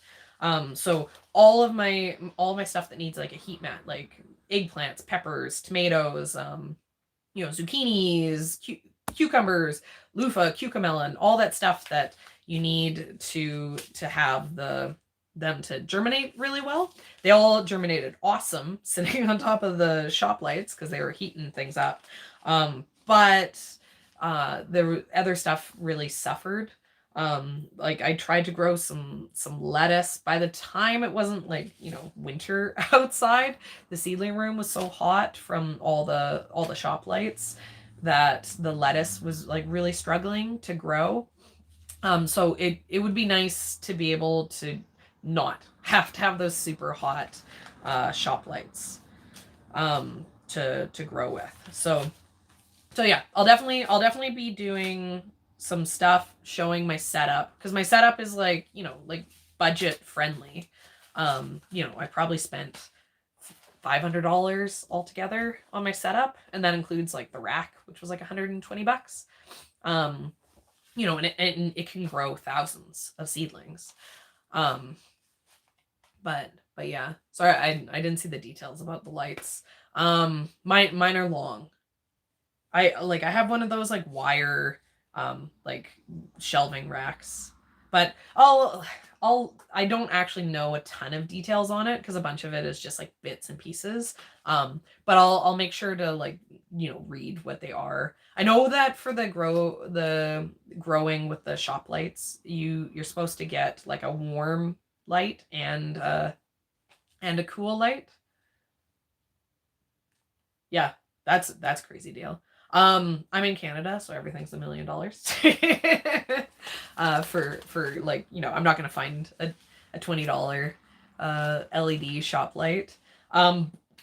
So all of my stuff that needs like a heat mat, like eggplants, peppers, tomatoes, zucchinis, cucumbers, loofah, cucamelon, all that stuff that you need to have them to germinate really well. They all germinated awesome sitting on top of the shop lights, because they were heating things up. But the other stuff really suffered. Like I tried to grow some lettuce. By the time it wasn't like winter outside, the seedling room was so hot from all the shop lights that the lettuce was like really struggling to grow. So it would be nice to be able to not have to have those super hot shop lights to grow with. So yeah, I'll definitely be doing some stuff showing my setup, because my setup is like budget friendly. I probably spent $500 altogether on my setup, and that includes like the rack, which was like $120. And it can grow thousands of seedlings. But yeah, sorry, I didn't see the details about the lights. Mine are long. I have one of those like wire like shelving racks, but I don't actually know a ton of details on it, because a bunch of it is just like bits and pieces. But I'll make sure to like read what they are. I know that for the growing with the shop lights, you're supposed to get like a warm light and a cool light. Yeah, that's crazy deal. I'm in Canada, so everything's $1 million. For like, I'm not gonna find a $20 LED shop light.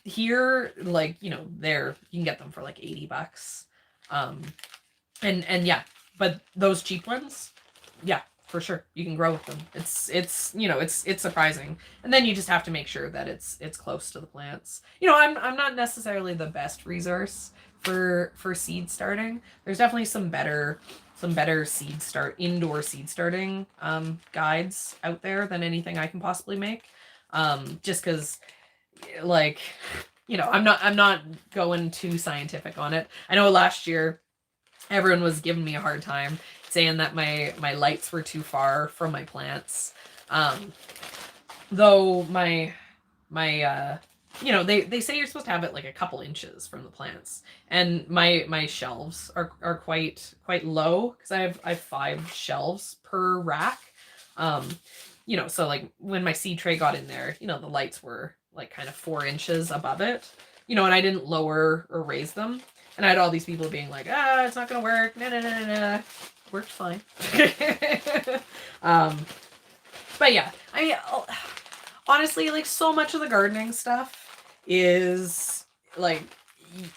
Here, like, there you can get them for like $80. And yeah, but those cheap ones, yeah, for sure, you can grow with them. It's surprising, and then you just have to make sure that it's close to the plants. I'm not necessarily the best resource for seed starting. There's definitely some better indoor seed starting guides out there than anything I can possibly make. Just because, like, I'm not going too scientific on it. I know last year everyone was giving me a hard time saying that my lights were too far from my plants. Though my they say you're supposed to have it like a couple inches from the plants, and my shelves are quite low because I have 5 shelves per rack. So like when my seed tray got in there, the lights were like kind of 4 inches above it, and I didn't lower or raise them. And I had all these people being like, it's not going to work. Nah. Worked fine. But yeah, I mean, honestly, like, so much of the gardening stuff is like,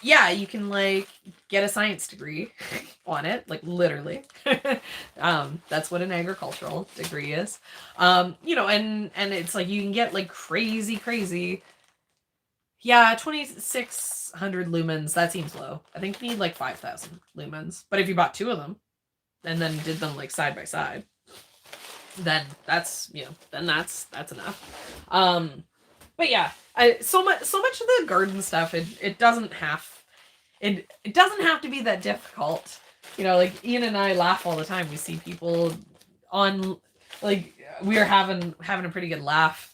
yeah, you can like get a science degree on it, like literally. That's what an agricultural degree is. And it's like you can get like crazy. Yeah, 2,600 lumens, that seems low. I think you need like 5,000 lumens. But if you bought 2 of them and then did them like side by side, then that's enough. But yeah, so much of the garden stuff, it doesn't have to be that difficult. Like Ian and I laugh all the time. We see people on, like, we are having a pretty good laugh.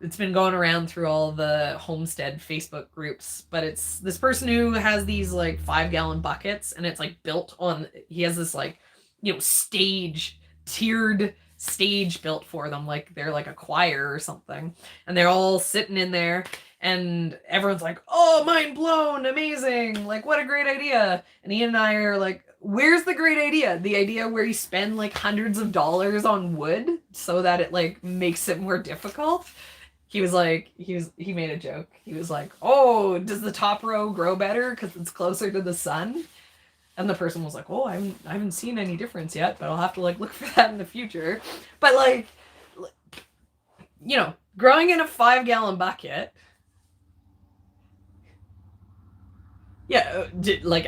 It's been going around through all the homestead Facebook groups, but it's this person who has these like 5-gallon buckets, and it's like built on, he has this like, tiered stage built for them, like they're like a choir or something, and they're all sitting in there, and everyone's like, oh, mind blown, amazing, like what a great idea. And Ian and I are like, where's the great idea? The idea where you spend like hundreds of dollars on wood so that it like makes it more difficult? He was like, he made a joke. He was like, oh, does the top row grow better because it's closer to the sun? And the person was like, oh, I haven't seen any difference yet, but I'll have to like look for that in the future. But like, growing in a 5-gallon bucket. Yeah,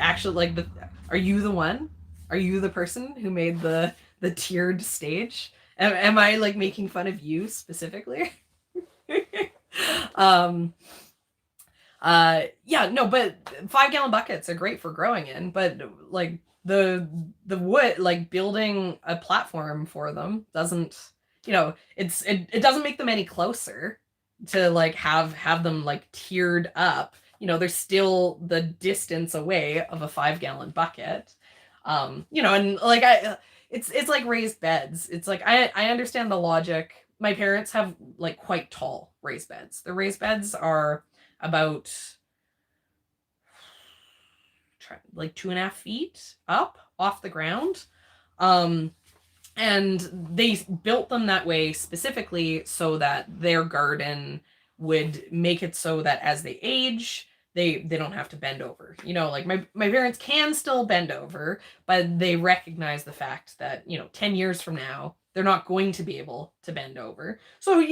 actually, like, are you the one? Are you the person who made the tiered stage? Am I like making fun of you specifically? Yeah, no, but 5-gallon buckets are great for growing in, but like the wood, like building a platform for them doesn't, it doesn't make them any closer to like have them like tiered up. There's still the distance away of a 5-gallon bucket. And like it's like raised beds. It's like I understand the logic. My parents have like quite tall raised beds. The raised beds are about like 2.5 feet up off the ground. And they built them that way specifically so that their garden would make it so that as they age, they don't have to bend over. Like my parents can still bend over, but they recognize the fact that, 10 years from now, they're not going to be able to bend over. So,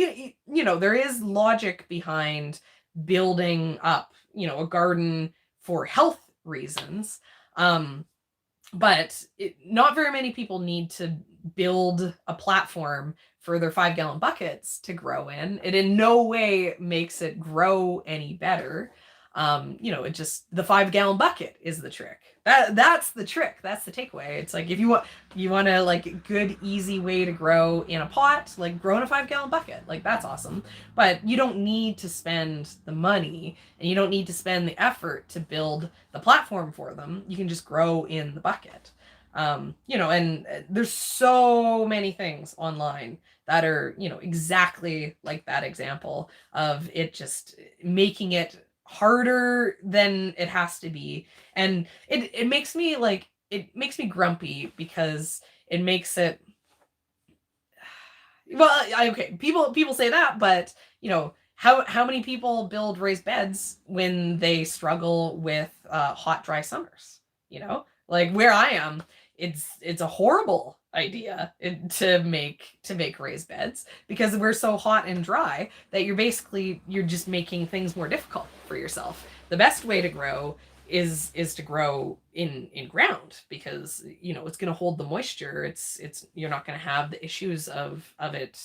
there is logic behind building up, a garden for health reasons. But not very many people need to build a platform for their 5-gallon buckets to grow in. It in no way makes it grow any better. You know, it just, the 5-gallon bucket is the trick. That's the trick. That's the takeaway. It's like, if you want a like good, easy way to grow in a pot, like grow in a 5-gallon bucket. Like that's awesome. But you don't need to spend the money, and you don't need to spend the effort to build the platform for them. You can just grow in the bucket. You know, and there's so many things online that are, you know, exactly like that example of it just making it harder than it has to be. And it makes me like, it makes me grumpy because it makes it, well, okay, people say that, but you know, how many people build raised beds when they struggle with hot, dry summers? You know, like where I am, it's a horrible idea to make raised beds because we're so hot and dry that you're just making things more difficult for yourself. The best way to grow is to grow in ground, because you know it's going to hold the moisture. It's you're not going to have the issues of it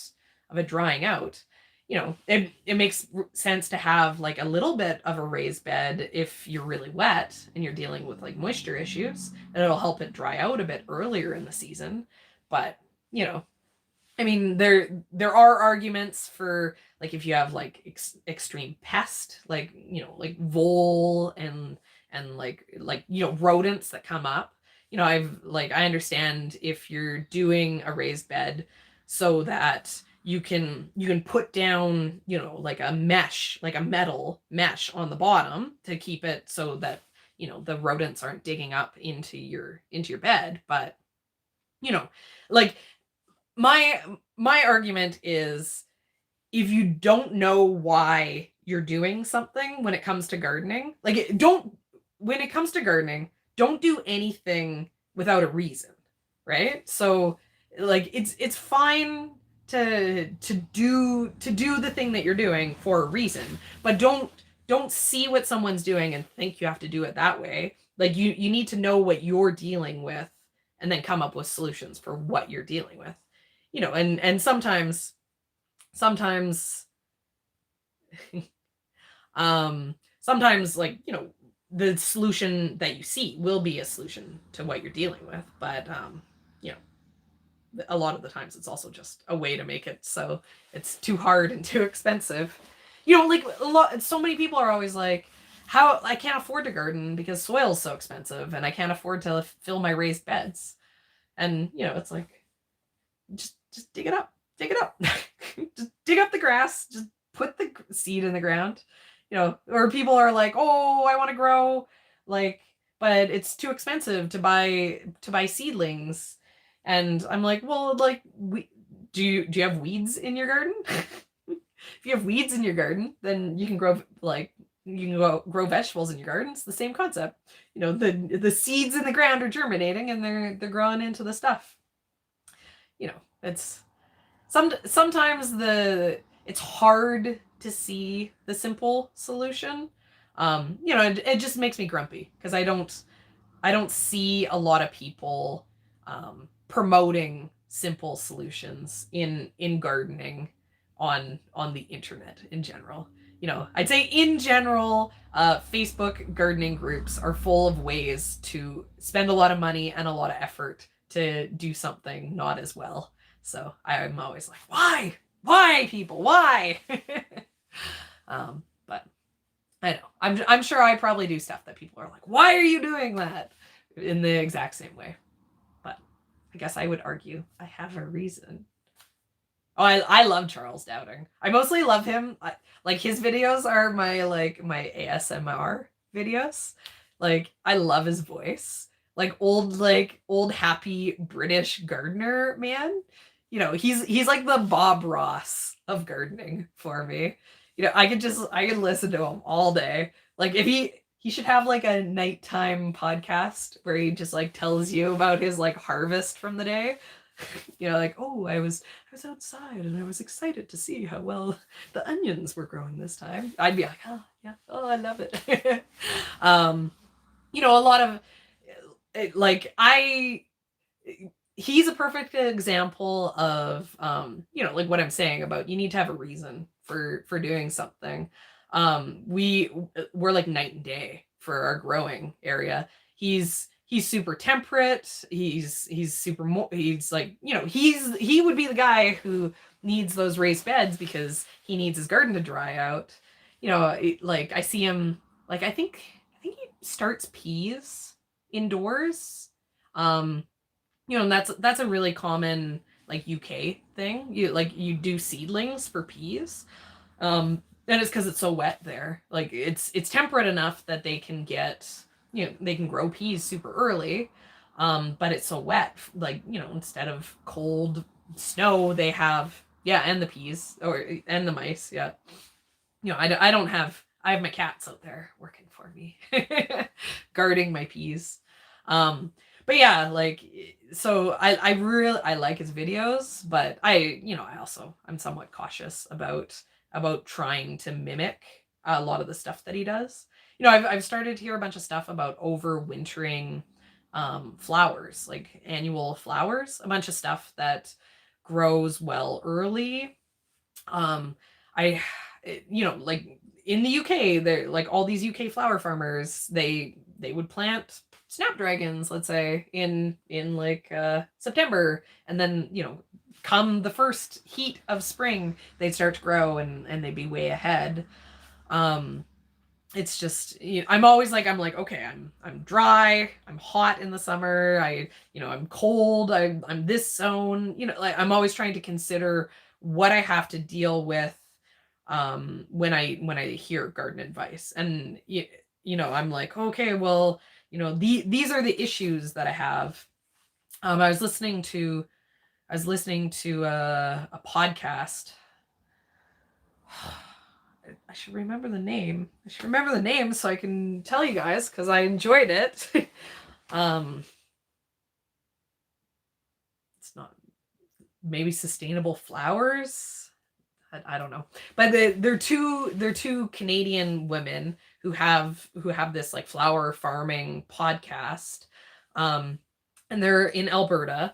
drying out. You know, it makes sense to have like a little bit of a raised bed if you're really wet and you're dealing with like moisture issues, and it'll help it dry out a bit earlier in the season. But you know, I mean, there are arguments for like if you have like extreme pest, like you know, like vole and like you know, rodents that come up. You know, I understand if you're doing a raised bed so that you can put down, you know, like a mesh, like a metal mesh on the bottom to keep it so that, you know, the rodents aren't digging up into your bed. But you know, like my argument is, if you don't know why you're doing something when it comes to gardening, like when it comes to gardening, don't do anything without a reason, right? So like it's fine to do the thing that you're doing for a reason, but don't see what someone's doing and think you have to do it that way. Like you need to know what you're dealing with and then come up with solutions for what you're dealing with. You know, and sometimes sometimes like, you know, the solution that you see will be a solution to what you're dealing with, but you know, a lot of the times it's also just a way to make it so it's too hard and too expensive. You know, like so many people are always like, how I can't afford to garden because soil's so expensive and I can't afford to fill my raised beds. And you know, it's like, just dig it up. Dig it up. Just dig up the grass. Just put the seed in the ground. You know, or people are like, "Oh, I want to grow," like, but it's too expensive to buy seedlings. And I'm like, "Well, like, do you have weeds in your garden?" If you have weeds in your garden, then you can grow grow vegetables in your garden. It's the same concept. You know, the seeds in the ground are germinating and they're growing into the stuff. You know, it's sometimes it's hard to see the simple solution. You know, it just makes me grumpy because I don't see a lot of people promoting simple solutions in gardening on the internet in general. You know, I'd say in general, Facebook gardening groups are full of ways to spend a lot of money and a lot of effort to do something not as well. So I'm always like, why people, why? But I know, I'm sure I probably do stuff that people are like, why are you doing that? In the exact same way. But I guess I would argue I have a reason. Oh, I love Charles Dowding. I mostly love him. Like his videos are my ASMR videos. Like I love his voice. Like old happy British gardener man. You know, he's like the Bob Ross of gardening for me. You know, I could listen to him all day. Like if he should have like a nighttime podcast where he just like tells you about his like harvest from the day. You know, like, oh, I was outside and I was excited to see how well the onions were growing this time. I'd be like, oh yeah, oh, I love it. You know, a lot of like he's a perfect example of you know, like what I'm saying about you need to have a reason for doing something. We're like night and day for our growing area. He's super temperate. He's super he's like, you know, he would be the guy who needs those raised beds because he needs his garden to dry out. You know, like I see him, like I think he starts peas indoors. You know, and that's a really common like UK thing. You do seedlings for peas. And it's because it's so wet there. Like it's temperate enough that they can get, you know, they can grow peas super early. But it's so wet. Like, you know, instead of cold snow, they have, yeah, and the peas and the mice. Yeah. You know, I don't have, I have my cats out there working for me, guarding my peas. But yeah, like, so I like his videos, but I'm somewhat cautious about trying to mimic a lot of the stuff that he does. You know, I've started to hear a bunch of stuff about overwintering flowers, like annual flowers, a bunch of stuff that grows well early. I you know, like in the UK, they're like all these UK flower farmers, they would plant snapdragons, let's say, in like September, and then, you know, come the first heat of spring, they'd start to grow and they'd be way ahead. It's just, you know, I'm like, okay, I'm dry, I'm hot in the summer, I'm cold, I'm this zone, you know, like I'm always trying to consider what I have to deal with when I hear garden advice. And you know, I'm like, okay, well, you know, these are the issues that I have. I was listening to a podcast. I should remember the name. So I can tell you guys because I enjoyed it. It's not, maybe Sustainable Flowers. I don't know, but they're two Canadian women who have this like flower farming podcast, and they're in Alberta.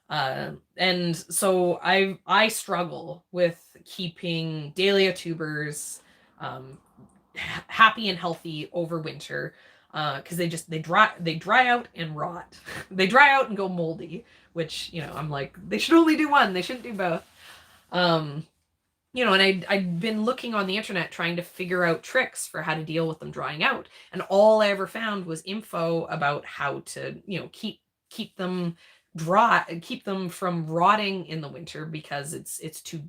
And so I struggle with keeping dahlia tubers happy and healthy over winter, because they dry out and rot. They dry out and go moldy, which, you know, I'm like, they should only do one. They shouldn't do both. You know, and I'd been looking on the internet trying to figure out tricks for how to deal with them drying out, and all I ever found was info about how to, you know, keep them dry, keep them from rotting in the winter, because it's too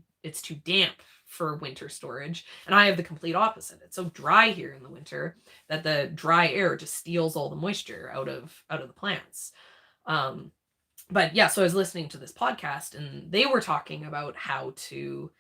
damp for winter storage. And I have the complete opposite. It's so dry here in the winter that the dry air just steals all the moisture out of the plants. But yeah, so I was listening to this podcast and they were talking about how to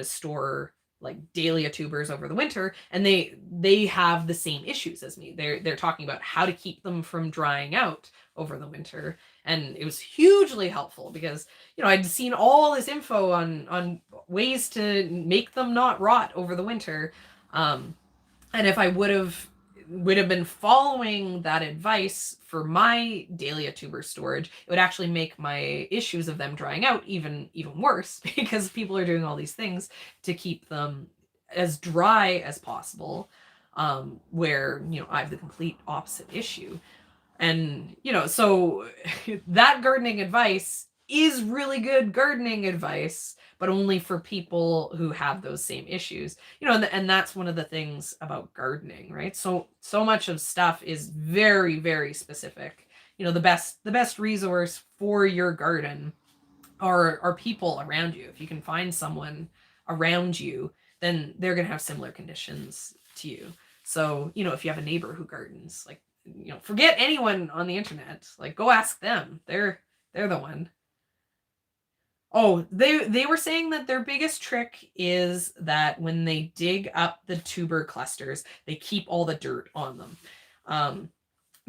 store like dahlia tubers over the winter, and they have the same issues as me. They're talking about how to keep them from drying out over the winter, and it was hugely helpful because, you know, I'd seen all this info on ways to make them not rot over the winter, and if I would have been following that advice for my dahlia tuber storage, it would actually make my issues of them drying out even worse, because people are doing all these things to keep them as dry as possible, where, you know, I have the complete opposite issue. And, you know, so that gardening advice is really good gardening advice, but only for people who have those same issues. You know, and that's one of the things about gardening, right? So much of stuff is very, very specific. You know, the best resource for your garden are people around you. If you can find someone around you, then they're going to have similar conditions to you. So, you know, if you have a neighbor who gardens, like, you know, forget anyone on the internet. Like, go ask them. They're the one. Oh, they were saying that their biggest trick is that when they dig up the tuber clusters, they keep all the dirt on them.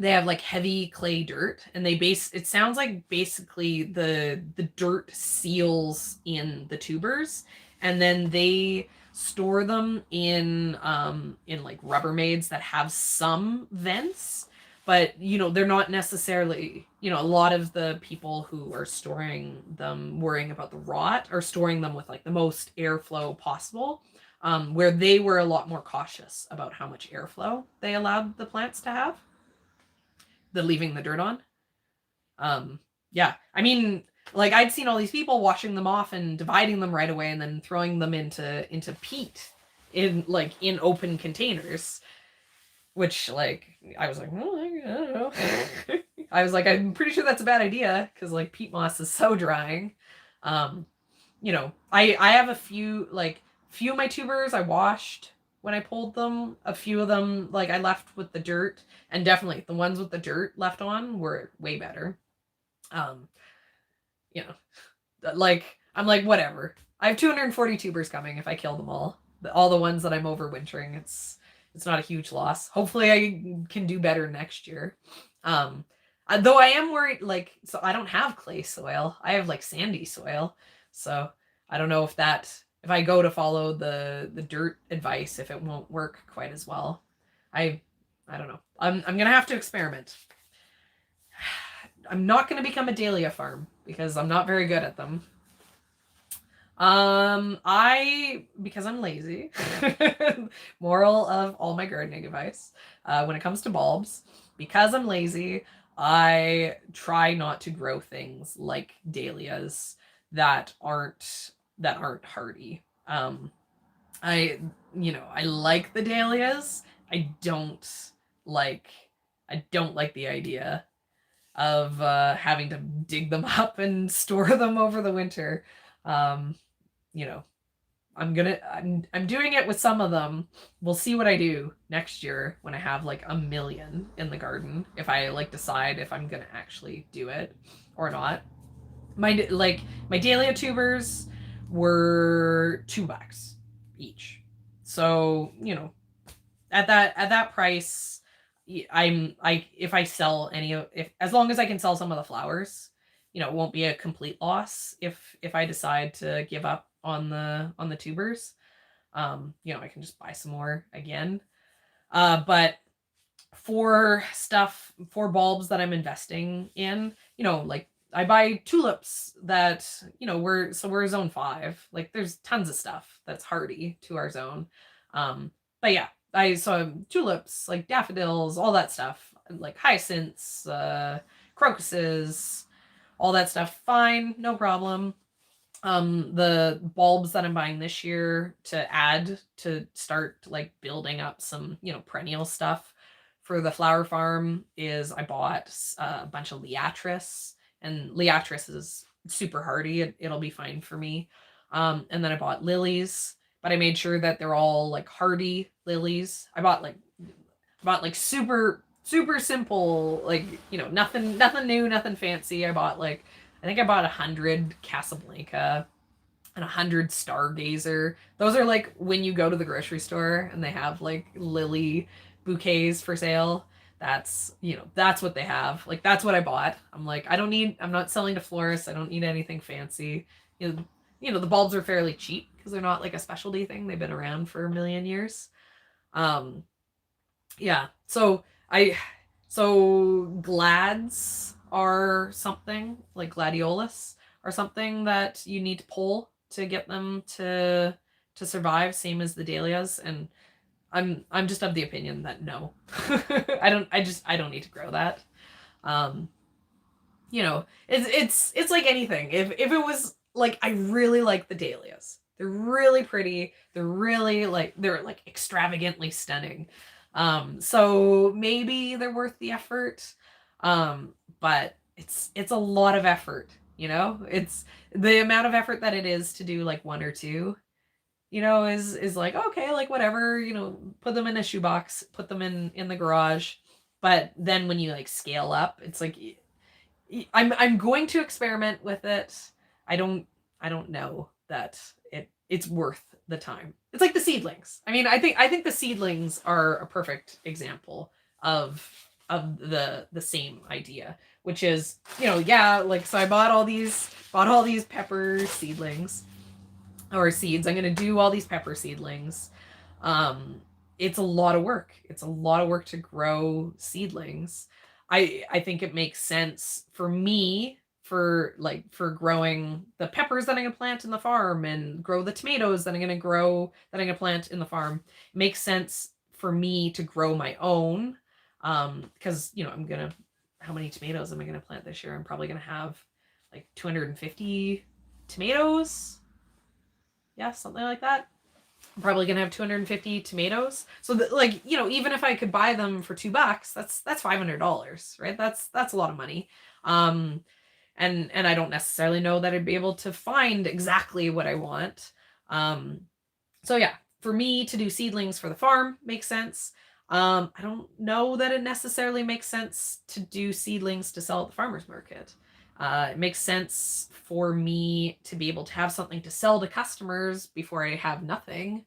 They have like heavy clay dirt, and it sounds like basically the dirt seals in the tubers, and then they store them in like Rubbermaids that have some vents. But, you know, they're not necessarily, you know, a lot of the people who are storing them, worrying about the rot, are storing them with like the most airflow possible. where they were a lot more cautious about how much airflow they allowed the plants to have, the leaving the dirt on. Yeah, I mean, like I'd seen all these people washing them off and dividing them right away and then throwing them into peat in open containers, which like I was like, oh, I don't know. I was like, I'm pretty sure that's a bad idea because like peat moss is so drying. You know, I have a few of my tubers I washed when I pulled them. A few of them like I left with the dirt, and definitely the ones with the dirt left on were way better. You know, like I'm like whatever. I have 240 tubers coming if I kill them all. All the ones that I'm overwintering, it's not a huge loss. Hopefully I can do better next year. Though I am worried, like, so I don't have clay soil. I have like sandy soil. So I don't know if I go to follow the dirt advice, if it won't work quite as well. I don't know. I'm gonna have to experiment. I'm not gonna become a dahlia farm because I'm not very good at them. Because I'm lazy. Moral of all my gardening advice, when it comes to bulbs, because I'm lazy, I try not to grow things like dahlias that aren't hardy. I like the dahlias. I don't like the idea of having to dig them up and store them over the winter. I'm doing it with some of them. We'll see what I do next year when I have like a million in the garden, if I like decide if I'm gonna actually do it or not. My dahlia tubers were $2 each, so at that price, if I sell as long as I can sell some of the flowers, it won't be a complete loss if I decide to give up on the tubers. I can just buy some more again. But for bulbs that I'm investing in, like I buy tulips that, we're zone 5. Like there's tons of stuff that's hardy to our zone. But yeah, tulips, like daffodils, all that stuff, like hyacinths, crocuses, all that stuff, fine, no problem. The bulbs that I'm buying this year to add to start like building up some, perennial stuff for the flower farm is I bought a bunch of liatris, and liatris is super hardy. It'll be fine for me. And then I bought lilies, but I made sure that they're all like hardy lilies. I bought like super simple, like, nothing new, nothing fancy. I think I bought 100 Casablanca and 100 Stargazer. Those are like when you go to the grocery store and they have like lily bouquets for sale. That's what they have. Like that's what I bought. I'm not selling to florists. I don't need anything fancy. The bulbs are fairly cheap because they're not like a specialty thing. They've been around for a million years. Yeah. So glads are something, like gladiolus are something that you need to pull to get them to survive, same as the dahlias. And I'm just of the opinion that no. I don't need to grow that. It's like anything. If it was like, I really like the dahlias. They're really pretty. They're like extravagantly stunning. So maybe they're worth the effort. But it's a lot of effort, it's the amount of effort that it is to do like one or two, is like, okay, like whatever, put them in a shoebox, put them in the garage. But then when you like scale up, it's like, I'm going to experiment with it. I don't know that it's worth the time. It's like the seedlings. I mean, I think the seedlings are a perfect example of the same idea, which is, like, so I bought all these pepper seedlings or seeds. I'm going to do all these pepper seedlings. It's a lot of work. It's a lot of work to grow seedlings. I think it makes sense for me, for growing the peppers that I'm gonna plant in the farm and grow the tomatoes that I'm gonna plant in the farm. It makes sense for me to grow my own, because how many tomatoes am I gonna plant this year? I'm probably gonna have like 250 tomatoes. Yeah, something like that. I'm probably gonna have 250 tomatoes. So even if I could buy them for $2, that's $500, right? That's a lot of money. And I don't necessarily know that I'd be able to find exactly what I want. So yeah, for me to do seedlings for the farm makes sense. I don't know that it necessarily makes sense to do seedlings to sell at the farmer's market. It makes sense for me to be able to have something to sell to customers before I have nothing.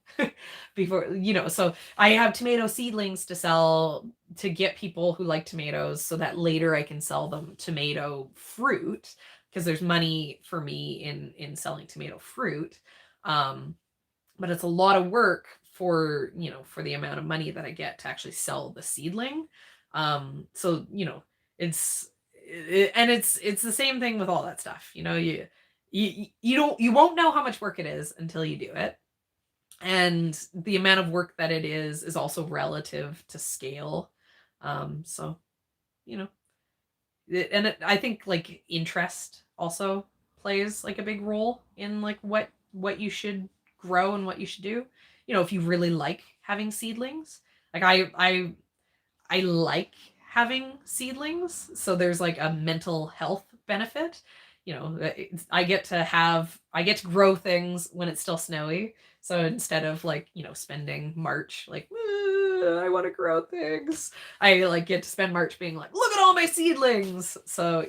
So I have tomato seedlings to sell to get people who like tomatoes so that later I can sell them tomato fruit, because there's money for me in selling tomato fruit. But it's a lot of work for the amount of money that I get to actually sell the seedling. So it's it's the same thing with all that stuff. You won't know how much work it is until you do it. And the amount of work that it is also relative to scale. So, I think like interest also plays like a big role in like what you should grow and what you should do. If you really like having seedlings, like I like having seedlings, so there's like a mental health benefit. I get to grow things when it's still snowy. So instead of spending March I want to grow things, I get to spend March being like, look at all my seedlings. So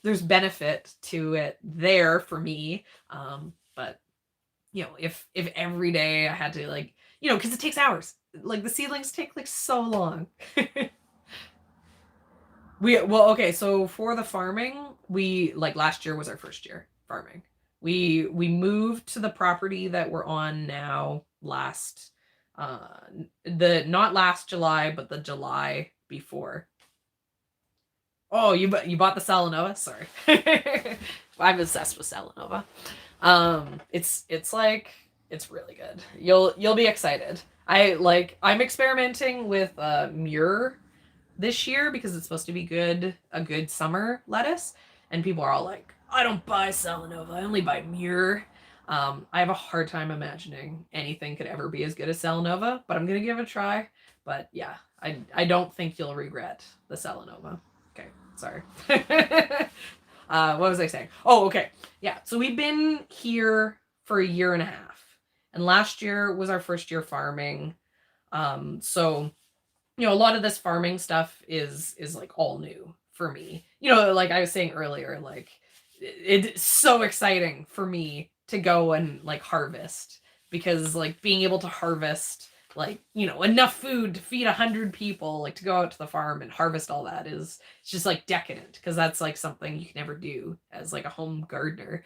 there's benefit to it there for me. But if every day I had to because it takes hours. Like the seedlings take so long. So for the farming, we last year was our first year farming. We moved to the property that we're on now not last July, but the July before. Oh, you bought the Salanova? Sorry. I'm obsessed with Salanova. It's really good. You'll be excited. I'm experimenting with Muir this year because it's supposed to be a good summer lettuce, and people are all like, I don't buy Salanova, I only buy Muir. I have a hard time imagining anything could ever be as good as Salanova, but I'm gonna give it a try. But yeah, I don't think you'll regret the Salanova. Okay, sorry. What was I saying? Oh, okay. Yeah, so we've been here for a year and a half. And last year was our first year farming. So a lot of this farming stuff is like all new for me. Like I was saying earlier, it's so exciting for me to go and harvest, because being able to harvest enough food to feed 100 people, to go out to the farm and harvest all that it's just decadent, because that's something you can never do as a home gardener.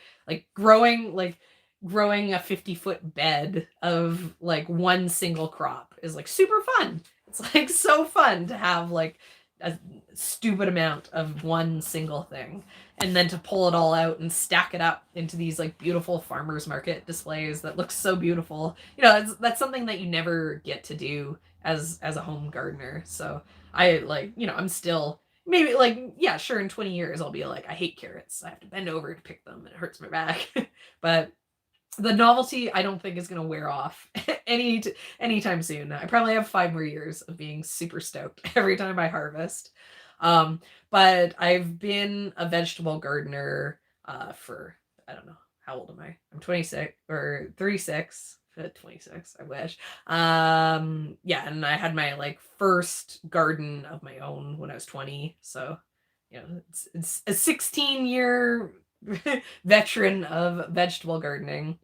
Growing a 50-foot bed of one single crop is super fun. It's so fun to have a stupid amount of one single thing, and then to pull it all out and stack it up into these beautiful farmers market displays that look so beautiful. That's something that you never get to do as a home gardener. So I'm still maybe yeah, sure, in 20 years I'll be I hate carrots, I have to bend over to pick them and it hurts my back. But the novelty, I don't think, is going to wear off anytime soon. I probably have 5 more years of being super stoked every time I harvest. But I've been a vegetable gardener for, I don't know, how old am I? I'm 26 or 36. 26, I wish. Yeah, and I had my first garden of my own when I was 20. So, it's a 16-year veteran of vegetable gardening.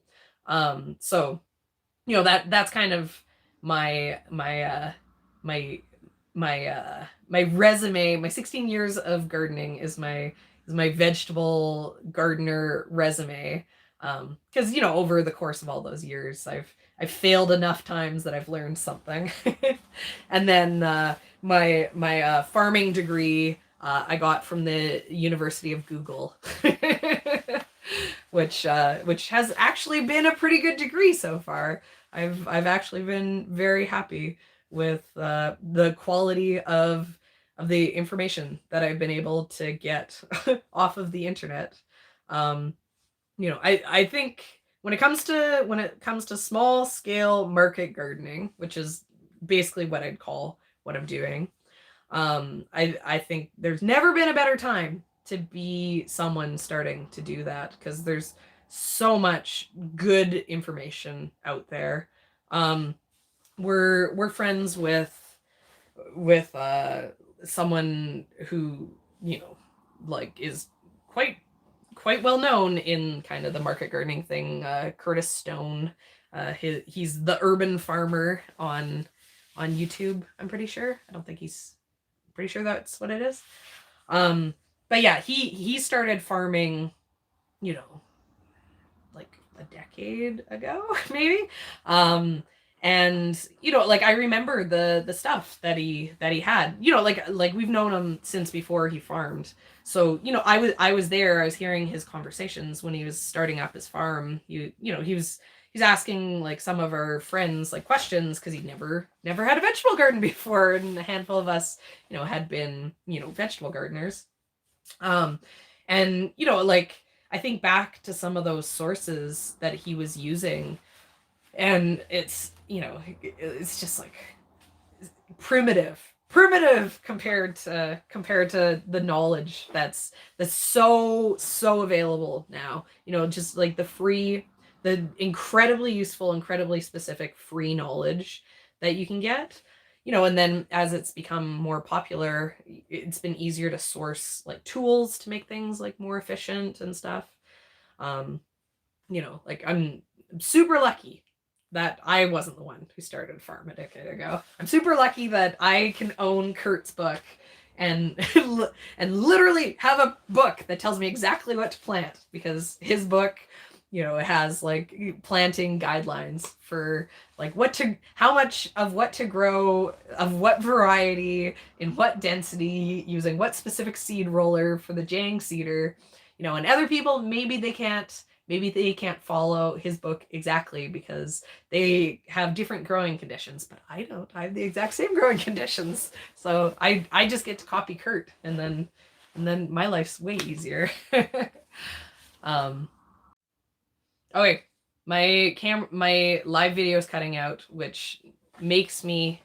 So that's kind of my resume. My 16 years of gardening is my vegetable gardener resume. Because over the course of all those years, I've failed enough times that I've learned something. And then my farming degree, I got from the University of Google, which has actually been a pretty good degree so far. I've actually been very happy with the quality of the information that I've been able to get off of the internet. I think when it comes to small scale market gardening, which is basically what I'd call what I'm doing, I think there's never been a better time to be someone starting to do that, because there's so much good information out there. We're friends with someone who, is quite well known in kind of the market gardening thing, Curtis Stone. He's the urban farmer on YouTube, I'm pretty sure. Pretty sure that's what it is. But yeah, he started farming, like a decade ago, maybe. And I remember the stuff that he had, like we've known him since before he farmed. So, I was there, I was hearing his conversations when he was starting up his farm. He's asking like some of our friends like questions, because he'd never had a vegetable garden before, and a handful of us, had been, vegetable gardeners. And I think back to some of those sources that he was using, and it's just like primitive compared to the knowledge that's so available now. Just like the incredibly useful, incredibly specific free knowledge that you can get. And then as it's become more popular, it's been easier to source like tools to make things like more efficient and stuff. I'm super lucky that I wasn't the one who started a farm a decade ago. I'm super lucky that I can own Kurt's book and literally have a book that tells me exactly what to plant, because his book, it has like planting guidelines for like how much of what to grow, of what variety, in what density, using what specific seed roller for the Jang seeder. And other people, maybe they can't follow his book exactly because they have different growing conditions, but I don't. I have the exact same growing conditions. So I just get to copy Kurt, and then my life's way easier. Okay, my live video is cutting out, which makes me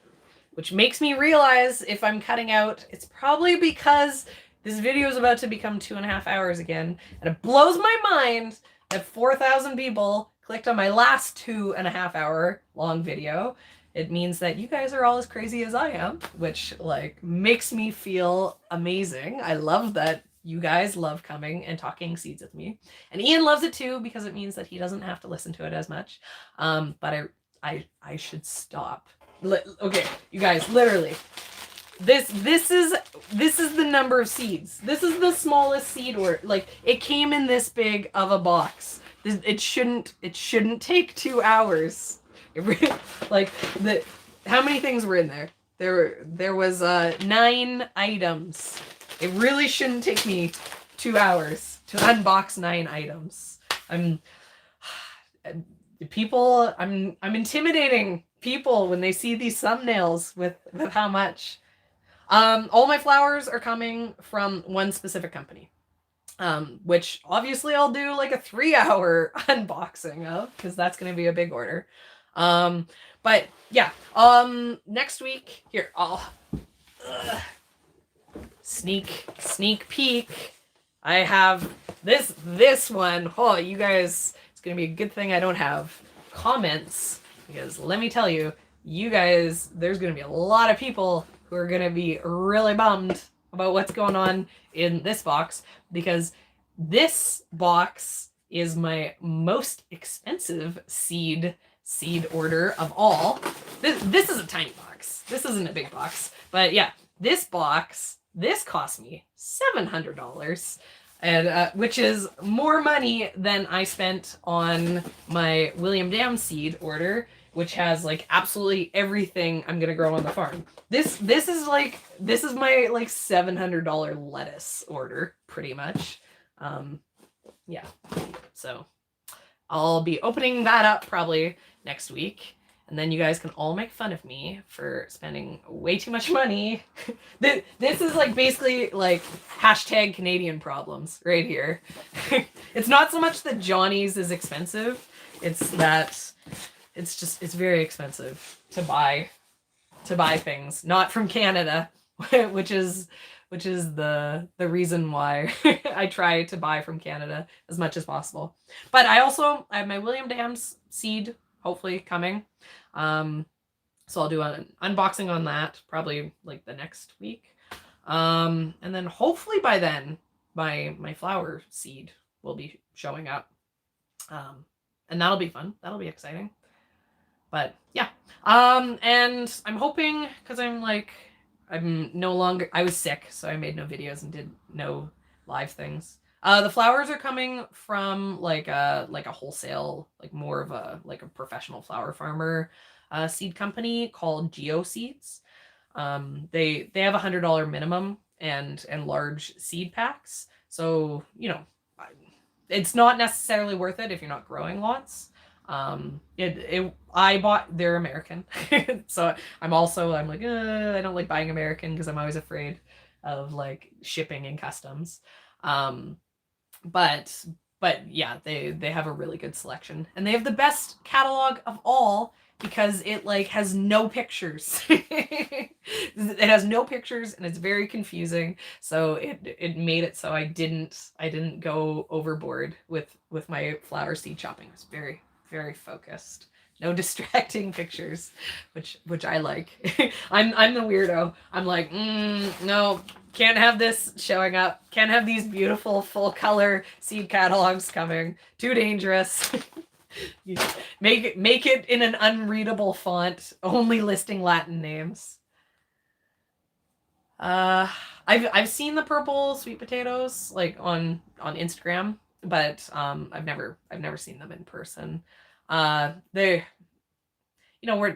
realize if I'm cutting out, it's probably because this video is about to become 2.5 hours again, and it blows my mind that 4,000 people clicked on my last 2.5 hour long video. It means that you guys are all as crazy as I am, which makes me feel amazing. I love that you guys love coming and talking seeds with me, and Ian loves it too, because it means that he doesn't have to listen to it as much. But I should stop. Okay, you guys, literally, this is the number of seeds. This is the smallest seed, or it came in this big of a box. It shouldn't take 2 hours. How many things were in there? There was 9 items. It really shouldn't take me 2 hours to unbox 9 items. I'm intimidating people when they see these thumbnails with how much. All my flowers are coming from one specific company, which obviously I'll do like a 3-hour unboxing of, because that's going to be a big order. But yeah, next week, here, I'll sneak peek. I have this one. Oh, you guys, it's going to be a good thing I don't have comments, because let me tell you, you guys, there's going to be a lot of people who are going to be really bummed about what's going on in this box, because this box is my most expensive seed order of all. This is a tiny box. This isn't a big box. But yeah, this box, this cost me $700, and which is more money than I spent on my William Dam seed order, which has like absolutely everything I'm gonna grow on the farm. This is my like $700 lettuce order, pretty much. Yeah, so I'll be opening that up probably next week. And then you guys can all make fun of me for spending way too much money. This is like basically like hashtag Canadian problems right here. It's not so much that Johnny's is expensive. It's that it's very expensive to buy things not from Canada, which is the reason why I try to buy from Canada as much as possible. But I have my William Dams seed hopefully coming. So I'll do an unboxing on that probably like the next week. And then hopefully by then my flower seed will be showing up. And that'll be fun. That'll be exciting. But yeah. And I'm hoping, because I'm no longer, I was sick, so I made no videos and did no live things. The flowers are coming from like a wholesale, like more of a professional flower farmer seed company called Geo Seeds. They have $100 minimum and large seed packs. So, you know, it's not necessarily worth it if you're not growing lots. They're American. So I'm like, I don't like buying American because I'm always afraid of like shipping and customs. But yeah, they have a really good selection, and they have the best catalog of all because it like has no pictures. It has no pictures and it's very confusing. So it made it so I didn't go overboard with my flower seed shopping. It was very, very focused. No distracting pictures, which I like. I'm the weirdo. I'm like, no, can't have this showing up. Can't have these beautiful full color seed catalogs coming. Too dangerous. Make it in an unreadable font, only listing Latin names. I've seen the purple sweet potatoes like on Instagram, but I've never seen them in person. They, you know,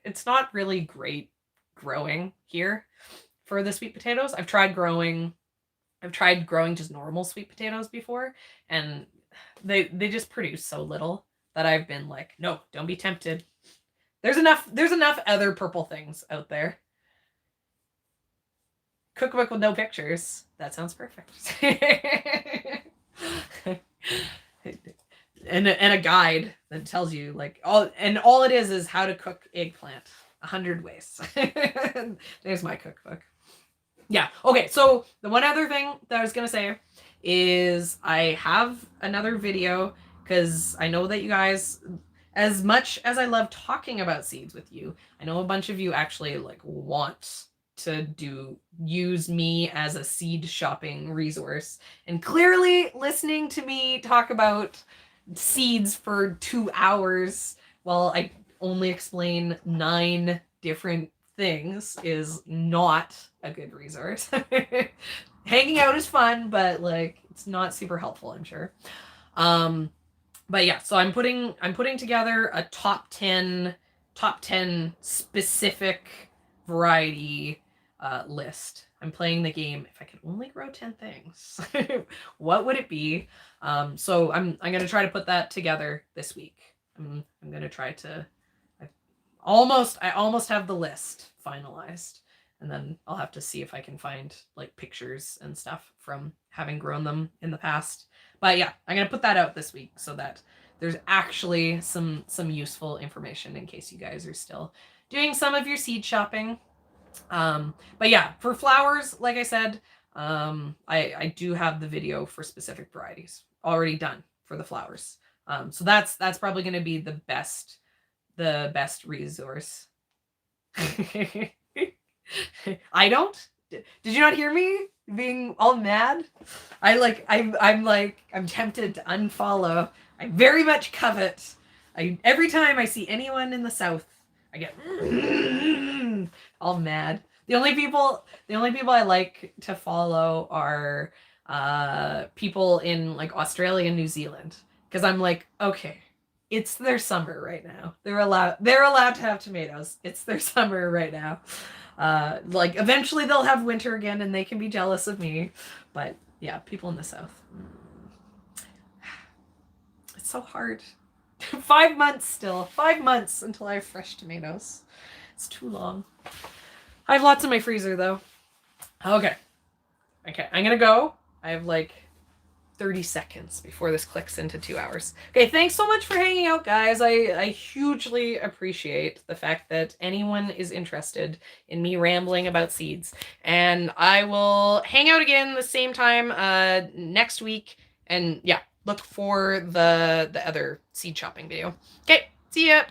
it's not really great growing here for the sweet potatoes. I've tried growing just normal sweet potatoes before, and they just produce so little that I've been like, no, don't be tempted. There's enough other purple things out there. Cookbook with no pictures. That sounds perfect. and a guide that tells you like all it is how to cook eggplant 100 ways. There's my cookbook. Yeah. Okay. So the one other thing that I was going to say is I have another video because I know that you guys, as much as I love talking about seeds with you, I know a bunch of you actually like want to use me as a seed shopping resource. And clearly listening to me talk about seeds for 2 hours while I only explain 9 different things is not a good resource. Hanging out is fun, but like it's not super helpful, I'm sure. But yeah, so I'm putting together a top 10 specific variety list. I'm playing the game. If I could only grow 10 things, what would it be? So I'm gonna try to put that together this week. I'm gonna try to. I almost have the list finalized, and then I'll have to see if I can find like pictures and stuff from having grown them in the past. But yeah, I'm gonna put that out this week so that there's actually some useful information in case you guys are still doing some of your seed shopping. But yeah, for flowers, like I said, I do have the video for specific varieties already done for the flowers. So that's probably going to be the best resource. I don't. Did you not hear me being all mad? I'm tempted to unfollow. I very much covet. Every time I see anyone in the South, I get all mad. The only people I like to follow are people in like Australia and New Zealand, because I'm like, okay, it's their summer right now. They're allowed to have tomatoes. It's their summer right now. Like eventually they'll have winter again and they can be jealous of me. But yeah, people in the South. It's so hard. 5 months still. 5 months until I have fresh tomatoes. It's too long. I have lots in my freezer though. Okay, I'm gonna go. I have like 30 seconds before this clicks into 2 hours. Okay, thanks so much for hanging out, guys. I hugely appreciate the fact that anyone is interested in me rambling about seeds. And I will hang out again the same time next week. And yeah, look for the other seed shopping video. Okay, see ya!